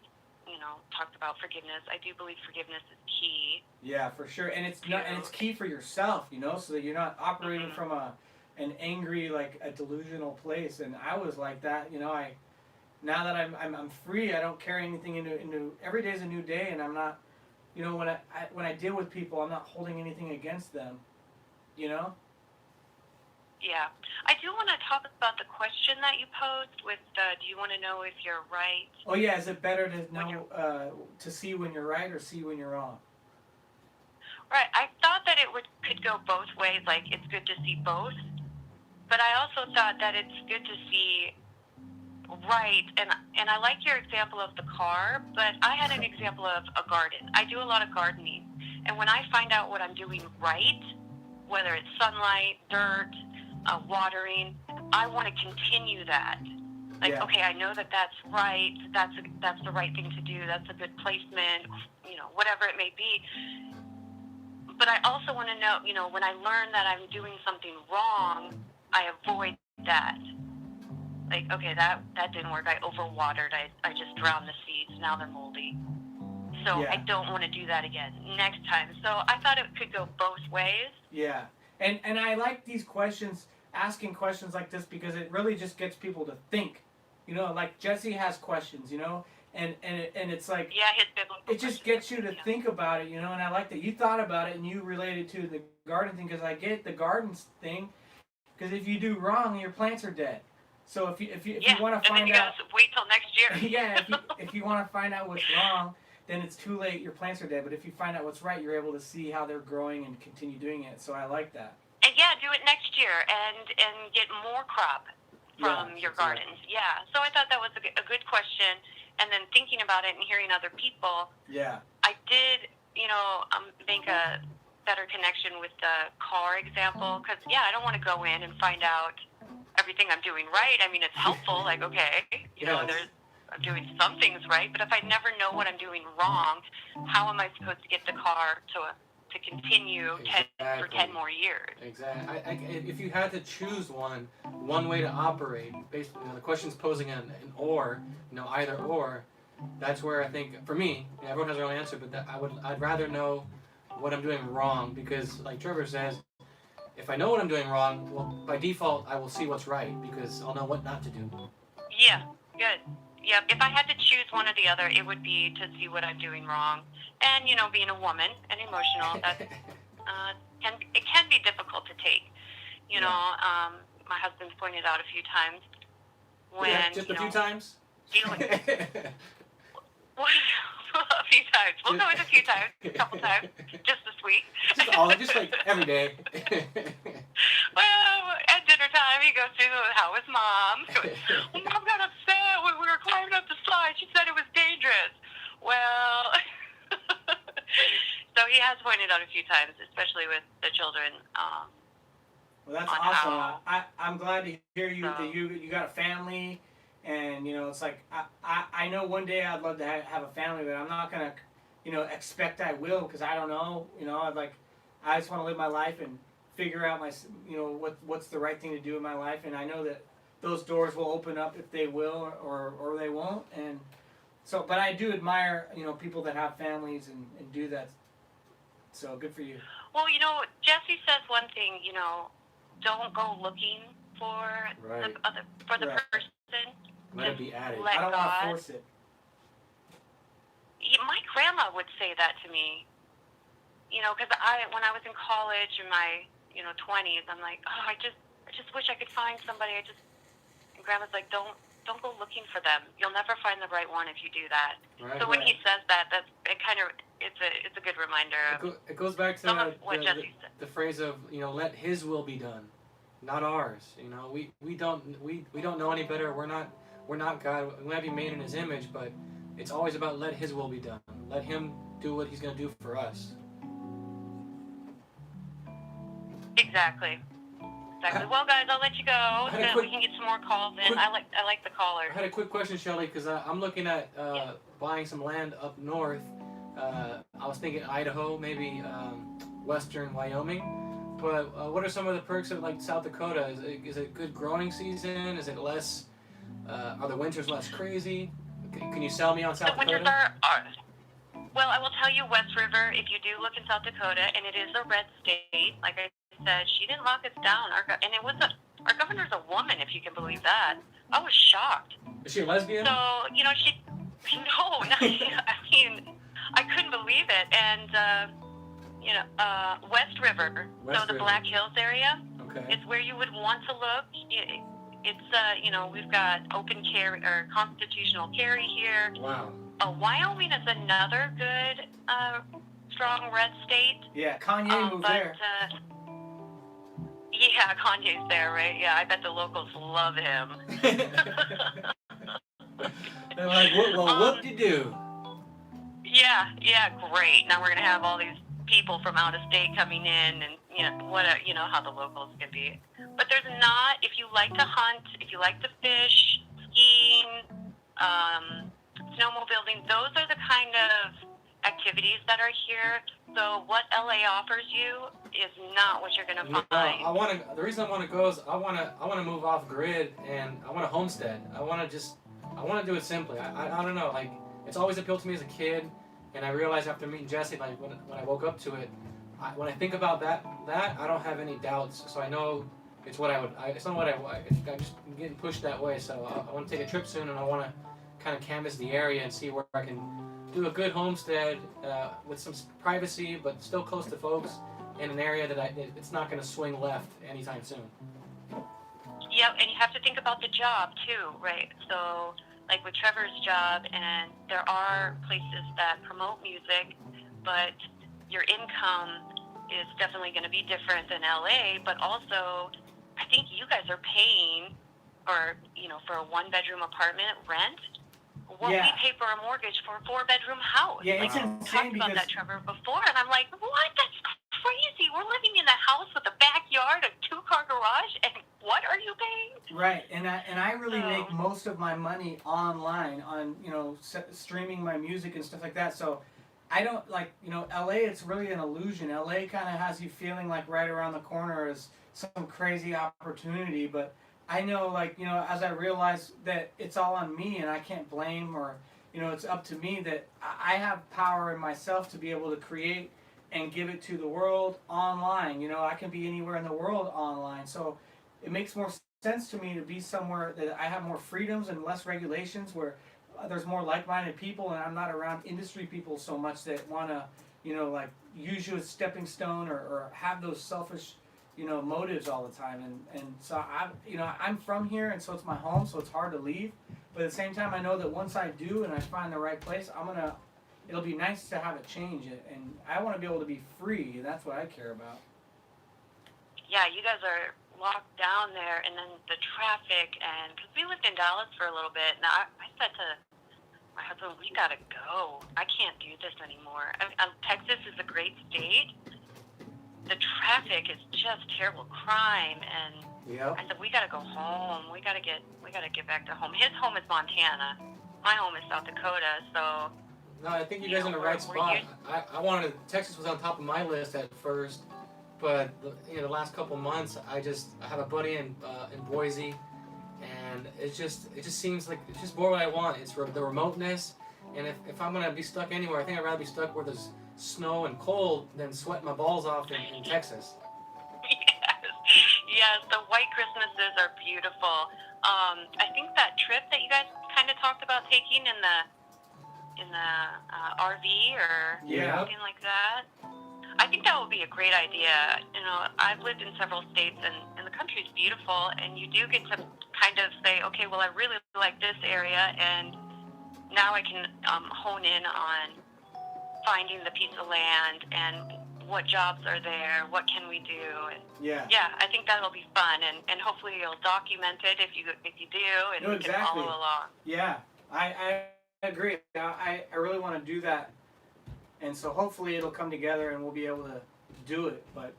talked about forgiveness. I do believe forgiveness is key. Yeah, for sure, and it's key for yourself, so that you're not operating Mhm. from an angry, like a delusional place. And I was like that, now that I'm free, I don't carry anything into every day's a new day, and I'm not, when I deal with people, I'm not holding anything against them, Yeah. I do want to talk about the question that you posed with, do you want to know if you're right? Oh yeah, is it better to know to see when you're right or see when you're wrong? Right. I thought that it could go both ways. Like, it's good to see both, but I also thought that it's good to see right. And I like your example of the car, but I had an example of a garden. I do a lot of gardening, and when I find out what I'm doing right, whether it's sunlight, dirt, watering, I want to continue that. Like, Yeah. okay, I know that that's right. That's the right thing to do. That's a good placement. Whatever it may be. But I also want to know, when I learn that I'm doing something wrong, I avoid that. Like, okay, that didn't work. I overwatered. I just drowned the seeds. Now they're moldy. So Yeah. I don't want to do that again next time. So I thought it could go both ways. Yeah, and I like these questions, asking questions like this, because it really just gets people to think. Like Jesse has questions, and it's like, Yeah, his biblical. it just gets you to think about it, and I like that you thought about it and you related to the garden thing, because I get the gardens thing, because if you do wrong, your plants are dead. So if you want to find you out, gotta wait till next year. yeah, if you want to find out what's wrong, then it's too late. Your plants are dead. But if you find out what's right, you're able to see how they're growing and continue doing it. So I like that. And yeah, do it next year and get more crop from your gardens. Yeah. So I thought that was a good question. And then thinking about it and hearing other people, Yeah. I did, make a better connection with the car example, because I don't want to go in and find out everything I'm doing right. I mean, it's helpful. Like, okay, I'm doing some things right, but if I never know what I'm doing wrong, how am I supposed to get the car to continue for 10 more years? Exactly. If you had to choose one way to operate, basically, the question's posing an or, either or. That's where I think, for me, everyone has their own answer, but I'd rather know what I'm doing wrong, because, like Trevor says, if I know what I'm doing wrong, well, by default, I will see what's right, because I'll know what not to do. Yeah, good. Yeah, if I had to choose one or the other, it would be to see what I'm doing wrong. And, being a woman and emotional, that can be difficult to take. My husband's pointed out a few times when, just a few times? Dealing. A few times. We'll go with a few times, a couple times, just this week. Just like every day. Well, at dinner time, he goes to, how is Mom? Well, Mom got upset when we were climbing up the slide. She said it was dangerous. Well, so he has pointed out a few times, especially with the children. Well, that's awesome. I'm glad to hear that you got a family. And it's like I know one day I'd love to have a family, but I'm not gonna expect I will, because I don't know. I just want to live my life and figure out what's the right thing to do in my life, and I know that those doors will open up if they will or they won't. And so, but I do admire people that have families and do that. So good for you. Well, Jesse says one thing. Don't go looking for the person. Let it be added. I don't want to force it. My grandma would say that to me. Because when I was in college in my 20s, I'm like, oh, I just wish I could find somebody. And Grandma's like, don't go looking for them. You'll never find the right one if you do that. Right, so when he says that, it's a good reminder. It goes back to what Jesse said. The phrase of let His will be done, not ours. We don't know any better. We're not God. We might be made in His image, but it's always about let His will be done. Let Him do what He's going to do for us. Exactly. Well, guys, I'll let you go so that we can get some more calls in. I like the caller. I had a quick question, Shelly, because I'm looking at buying some land up north. I was thinking Idaho, maybe western Wyoming. But what are some of the perks of like South Dakota? Is it good growing season? Is it less? Are the winters less crazy? Can you sell me on South The winters Dakota? are. Well, I will tell you, West River, if you do look in South Dakota, and it is a red state, like I said, she didn't lock us down. And it was our governor's a woman, if you can believe that. I was shocked. Is she a lesbian? So, no, I mean, I couldn't believe it. And, West River, West so the River. Black Hills area, Okay. it's where you would want to look. It's, we've got open carry or constitutional carry here. Wow. Wyoming is another good, strong red state. Yeah, Kanye moved there. Yeah, Kanye's there, right? Yeah, I bet the locals love him. They're like, what you do? Yeah, great. Now we're gonna have all these people from out of state coming in, and you know how the locals can be. But there's not. If you like to hunt, if you like to fish, skiing, snowmobiling, those are the kind of activities that are here. So what LA offers you is not what you're gonna find. The reason I want to go is I want to move off grid, and I want to homestead. I want to do it simply. I don't know, like it's always appealed to me as a kid, and I realized after meeting Jesse, like when I woke up to it, when I think about that I don't have any doubts. So I know it's what it's not what I'm just getting pushed that way. So I want to take a trip soon, and I want to kind of canvas the area and see where I can do a good homestead with some privacy, but still close to folks in an area that it's not going to swing left anytime soon. Yeah, and you have to think about the job too, right? So, like with Trevor's job, and there are places that promote music, but your income is definitely going to be different than LA. But also, I think you guys are paying, for a 1-bedroom apartment rent, what we pay for a mortgage for a 4-bedroom house. Yeah, it's We insane talked about that, Trevor, before, and I'm like, what? That's crazy. We're living in a house with a backyard, a 2-car garage, and what are you paying? Right, and I really make most of my money online on streaming my music and stuff like that. So I don't LA. It's really an illusion. LA kind of has you feeling like right around the corner is some crazy opportunity, but I know as I realize that it's all on me and I can't blame or it's up to me that I have power in myself to be able to create and give it to the world online. I can be anywhere in the world online. So it makes more sense to me to be somewhere that I have more freedoms and less regulations, where there's more like-minded people, and I'm not around industry people so much that want to, use you as stepping stone or have those selfish, motives all the time. And so I'm from here, and so it's my home, so it's hard to leave. But at the same time, I know that once I do and I find the right place, it'll be nice to have a change, and I want to be able to be free, and that's what I care about. Yeah, you guys are locked down there, and then the traffic, and because we lived in Dallas for a little bit. Now I said to my husband, we gotta go. I can't do this anymore. Texas is a great state. The traffic is just terrible, crime, and I said we gotta go home. We gotta get back to home. His home is Montana. My home is South Dakota. So no, I think you guys are in the right spot. I wanted Texas was on top of my list at first. But the last couple months, I have a buddy in Boise, and it just seems like it's just more what I want. It's the remoteness, and if I'm gonna be stuck anywhere, I think I'd rather be stuck where there's snow and cold than sweating my balls off in Texas. Yes, the white Christmases are beautiful. I think that trip that you guys kind of talked about taking in the RV or something like that. I think that would be a great idea. I've lived in several states, and the country's beautiful, and you do get to kind of say, okay, well, I really like this area, and now I can hone in on finding the piece of land and what jobs are there, what can we do. And yeah, I think that'll be fun, and hopefully you'll document it if you do, and you can follow along. Yeah, I agree. I really want to do that. And so hopefully it'll come together and we'll be able to do it. But,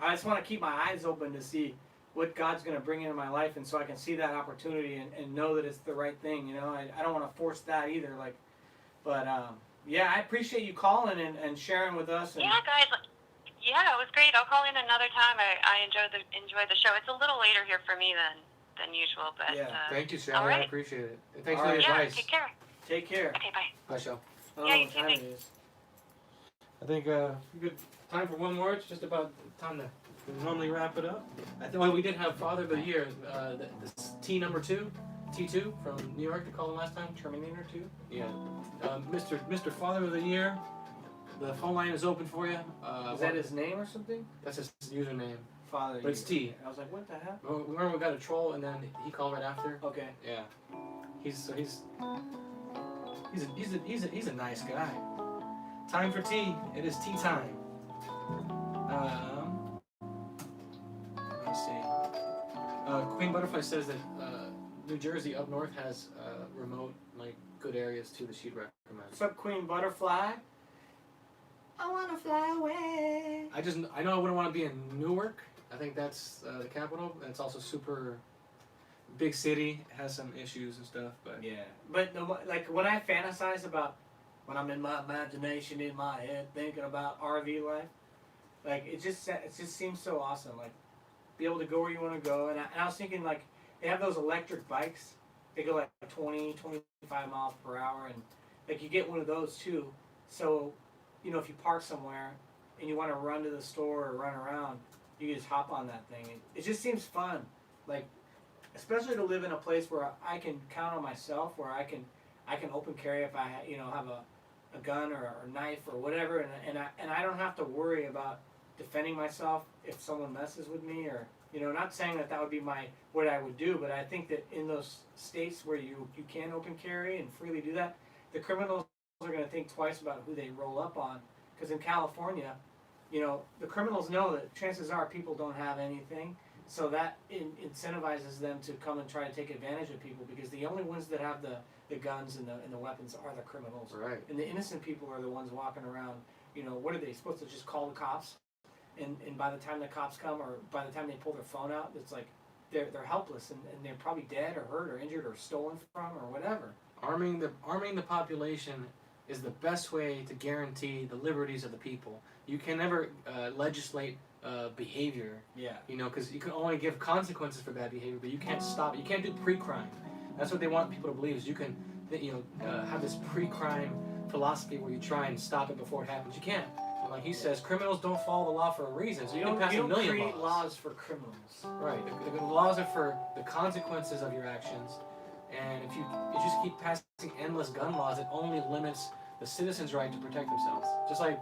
I just want to keep my eyes open to see what God's going to bring into my life, and so I can see that opportunity and know that it's the right thing. I don't want to force that either. But I appreciate you calling and sharing with us. And yeah, guys. Yeah, it was great. I'll call in another time. I enjoyed the show. It's a little later here for me than usual, but Yeah. Thank you, Sally. all right. I appreciate it. And thanks All for the right. Yeah, advice. take care. Take care. Okay, bye. Bye, Shell. I don't Yeah, know you what too, time thanks. it is. I think good time for one more. It's just about time to normally wrap it up. I think we did have Father of the Year. This T number 2, T2 from New York. They called him last time. Terminator 2? Yeah. Mr. Father of the Year. The phone line is open for you. Is that his name or something? That's his username. Father. But it's T. I was like, what the heck? Remember we got a troll and then he called right after. Okay. Yeah. He's a nice guy. Time for tea. It is tea time. Let's see. Queen Butterfly says that New Jersey up north has remote, like, good areas too that she'd recommend. What's up, Queen Butterfly? I wanna fly away. I know I wouldn't want to be in Newark. I think that's the capital. And it's also super big city. Has some issues and stuff, but Yeah, but no, like when I fantasize about when I'm in my imagination in my head thinking about RV life, like it just seems so awesome. Like be able to go where you want to go, and I was thinking like they have those electric bikes. They go like 20, 25 miles per hour, and like you get one of those too. So, you know, if you park somewhere and you want to run to the store or run around, you can just hop on that thing. It just seems fun, like especially to live in a place where I can count on myself, where I can open carry if I have a gun or a knife or whatever, and I don't have to worry about defending myself if someone messes with me, or not saying that would be what I would do, but I think that in those states where you can open carry and freely do that, the criminals are going to think twice about who they roll up on, because in California, the criminals know that chances are people don't have anything, so that incentivizes them to come and try to take advantage of people, because the only ones that have the guns and the weapons are the criminals. right. And the innocent people are the ones walking around, what are they supposed to just call the cops? And by the time the cops come, or by the time they pull their phone out, it's like they're helpless, and they're probably dead or hurt or injured or stolen from or whatever. Arming the population is the best way to guarantee the liberties of the people. You can never legislate behavior, Yeah. because you can only give consequences for bad behavior, but you can't stop it. You can't do pre-crime. That's what they want people to believe, is you can have this pre-crime philosophy where you try and stop it before it happens. You can't. And like he says, criminals don't follow the law for a reason, so you can pass a million create laws. laws for criminals. Right. The laws are for the consequences of your actions, and if you just keep passing endless gun laws, it only limits the citizens' right to protect themselves. Just like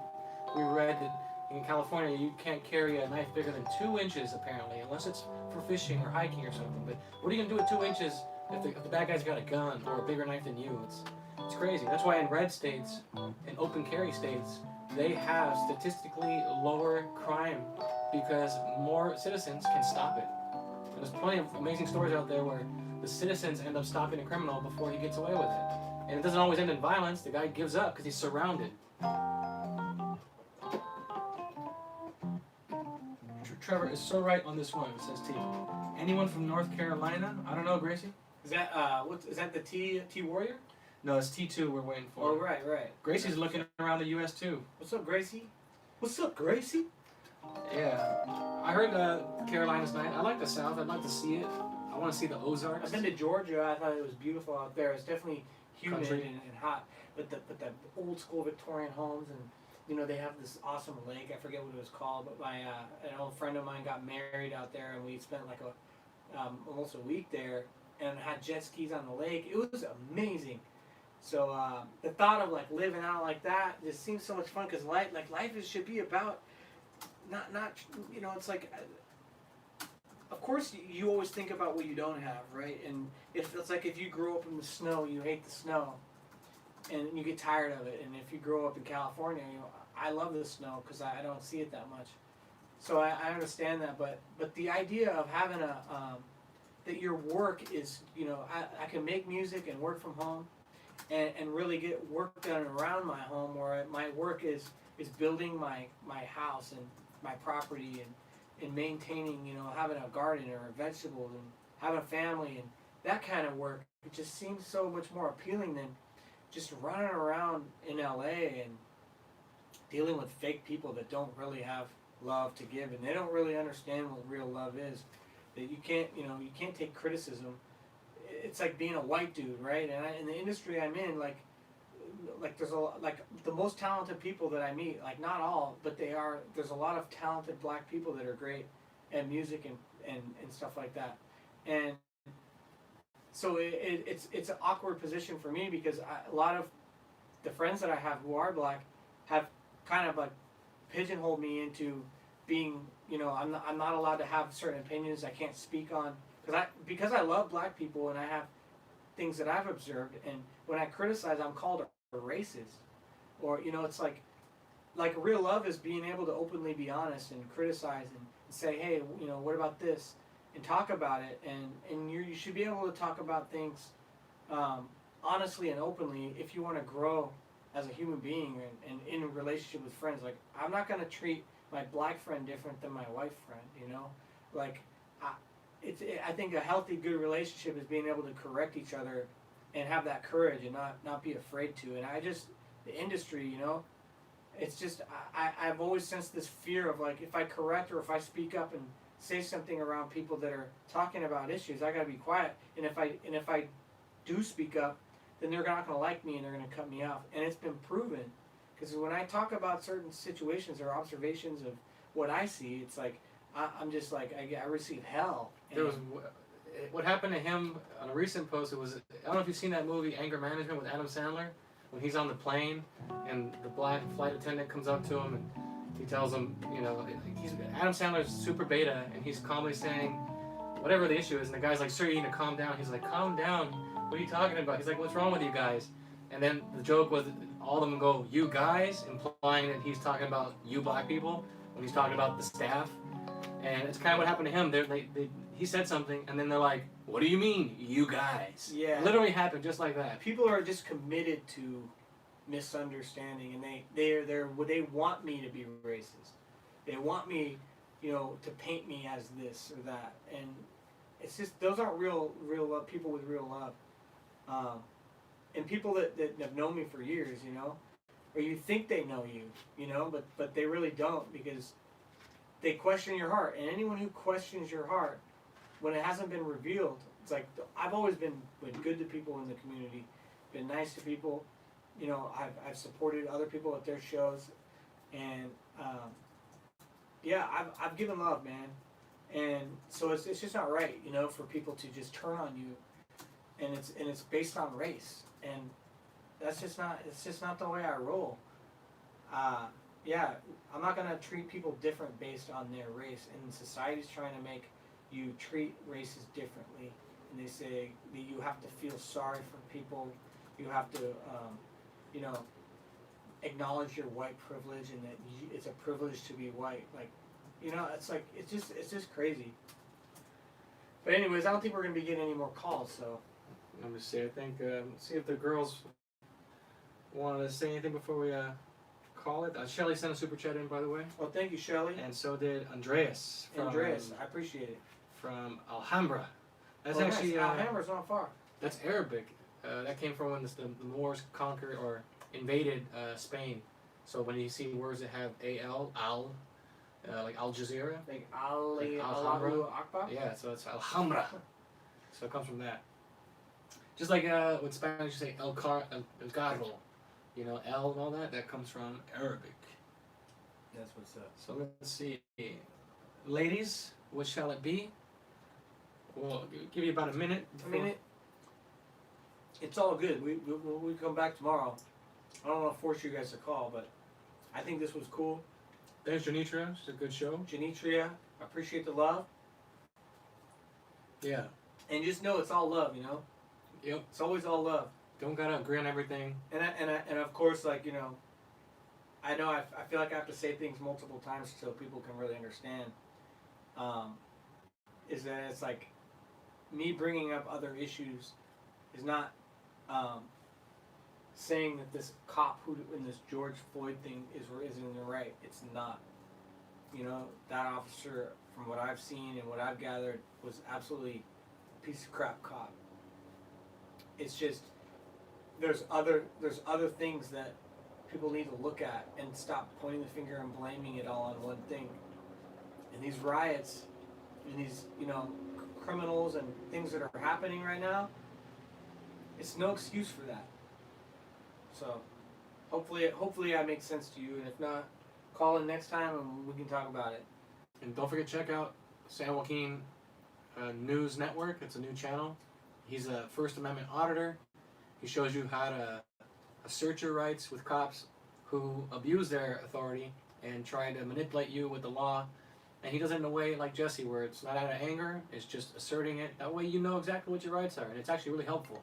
we read that in California, you can't carry a knife bigger than 2 inches, apparently, unless it's for fishing or hiking or something. But what are you gonna do with 2 inches if the bad guy's got a gun or a bigger knife than you? It's crazy. That's why in red states, in open carry states, they have statistically lower crime because more citizens can stop it. And there's plenty of amazing stories out there where the citizens end up stopping a criminal before he gets away with it. And it doesn't always end in violence. The guy gives up because he's surrounded. Trevor is so right on this one, says T. Anyone from North Carolina? I don't know, Gracie. Is that is that the T Warrior? No, it's T2 we're waiting for. Oh, right. Gracie's looking around the U.S. too. What's up, Gracie? What's up, Gracie? Yeah. I heard Carolina's nice. I like the South. I'd like to see it. I want to see the Ozarks. I've been to Georgia. I thought it was beautiful out there. It's definitely humid Country. and hot, but the old school Victorian homes, and they have this awesome lake. I forget what it was called, but my an old friend of mine got married out there, and we spent like almost a week there, and had jet skis on the lake. It was amazing. So the thought of like living out like that just seems so much fun, because life should be about not it's like. Of course, you always think about what you don't have, right? And it's like if you grow up in the snow, you hate the snow, and you get tired of it. And if you grow up in California, I love the snow because I don't see it that much. So I understand that, but the idea of having that your work is, I can make music and work from home, and really get work done around my home, where my work is building my house and my property and maintaining, having a garden or vegetables and having a family and that kind of work. It just seems so much more appealing than just running around in LA and dealing with fake people that don't really have love to give, and they don't really understand what real love is. That you can't take criticism. It's like being a white dude, right? And in the industry I'm in, like there's a lot, like the most talented people that I meet, like not all, but there's a lot of talented black people that are great at music and stuff like that. And so it's an awkward position for me because a lot of the friends that I have who are black have kind of like pigeonholed me into being, I'm not allowed to have certain opinions I can't speak on because I love black people and I have things that I've observed, and when I criticize I'm called a racist, or it's like real love is being able to openly be honest and criticize and say, hey, what about this, and talk about it, and you should be able to talk about things honestly and openly if you want to grow as a human being and in a relationship with friends. Like, I'm not going to treat my black friend different than my white friend, like I think a healthy, good relationship is being able to correct each other and have that courage and not be afraid to. And the industry, it's just, I've always sensed this fear of, like, if I correct or if I speak up and say something around people that are talking about issues, I gotta be quiet. And if I do speak up, then they're not gonna like me and they're gonna cut me off. And it's been proven, because when I talk about certain situations or observations of what I see, it's like, I'm just like, I receive hell. There was what happened to him on a recent post. It was, I don't know if you've seen that movie Anger Management with Adam Sandler, when he's on the plane and the black flight attendant comes up to him and he tells him, Adam Sandler's super beta and he's calmly saying whatever the issue is, and the guy's like, sir, you need to calm down. He's like, calm down, what are you talking about? He's like, what's wrong with you guys? And then the joke was all of them go, you guys, implying that he's talking about you black people when he's talking about the staff. And it's kind of what happened to him. He said something, and then they're like, what do you mean, you guys? Yeah. It literally happened just like that. People are just committed to misunderstanding, and they want me to be racist. They want me, to paint me as this or that, and it's just, those aren't real love, people with real love, and people that have known me for years, or you think they know you, but they really don't, because they question your heart. And anyone who questions your heart when it hasn't been revealed, it's like, I've always been good to people in the community, been nice to people, I've supported other people at their shows, and I've given love, man. And so it's just not right, for people to just turn on you, and it's based on race, and it's just not the way I roll. I'm not gonna treat people different based on their race, and society's trying to make you treat races differently, and they say that you have to feel sorry for people, you have to acknowledge your white privilege, and that it's a privilege to be white. Like, it's like, it's just crazy. But anyways, I don't think we're gonna be getting any more calls, so Let me see. I think see if the girls want to say anything before we call it. Shelly sent a super chat in, by the way. well, thank you, Shelly. And so did Andreas. I appreciate it. From Alhambra. That's nice. actually Alhambra's not far. that's Arabic. That came from when the Moors conquered or invaded Spain. So when you see words that have al, like Al Jazeera, Like Ali, Alhambra. Allahu Akbar. yeah, so it's Alhambra. So it comes from that. Just like with Spanish, you say el carro, El and all that. That comes from Arabic. That's what's up. So let's see, ladies, what shall it be? We'll give you about a minute. It's all good. We come back tomorrow. I don't want to force you guys to call, but I think this was cool. Thanks, Janitra. It's a good show. Janitria, I appreciate the love. Yeah. And just know it's all love, Yep. It's always all love. Don't gotta agree on everything. And of course, like, I know I feel like I have to say things multiple times so people can really understand. Is that it's like me bringing up other issues is not saying that this cop who in this George Floyd thing isn't right. It's not. That officer, from what I've seen and what I've gathered, was absolutely a piece of crap cop. It's just there's other things that people need to look at and stop pointing the finger and blaming it all on one thing. and these riots and these, you know, criminals and things that are happening right now, it's no excuse for that. So hopefully I make sense to you, and if not, call in next time and we can talk about it. And don't forget to check out San Joaquin News Network. It's a new channel. He's a First Amendment auditor. He shows you how to assert your rights with cops who abuse their authority and try to manipulate you with the law. And he does it in a way like Jesse, where it's not out of anger, it's just asserting it. That way you know exactly what your rights are, and it's actually really helpful.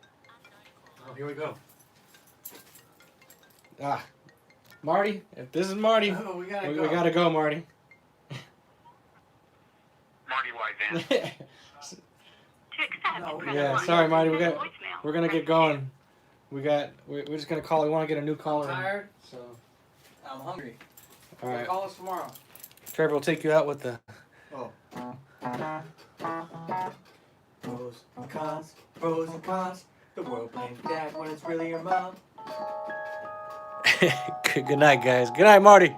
Oh, here we go. Marty, if this is Marty, Oh, we we gotta go, Marty. Marty White Van. To accept, No, press Yeah, 1. sorry, Marty. Send voicemail. We're gonna get going. We're just gonna call. We want to get a new caller. I'm tired. So, I'm hungry. all right, Call us tomorrow. Trevor will take you out with the. Oh. Pros and cons. The world blames dad when it's really your mom. Good night, guys. Good night, Marty.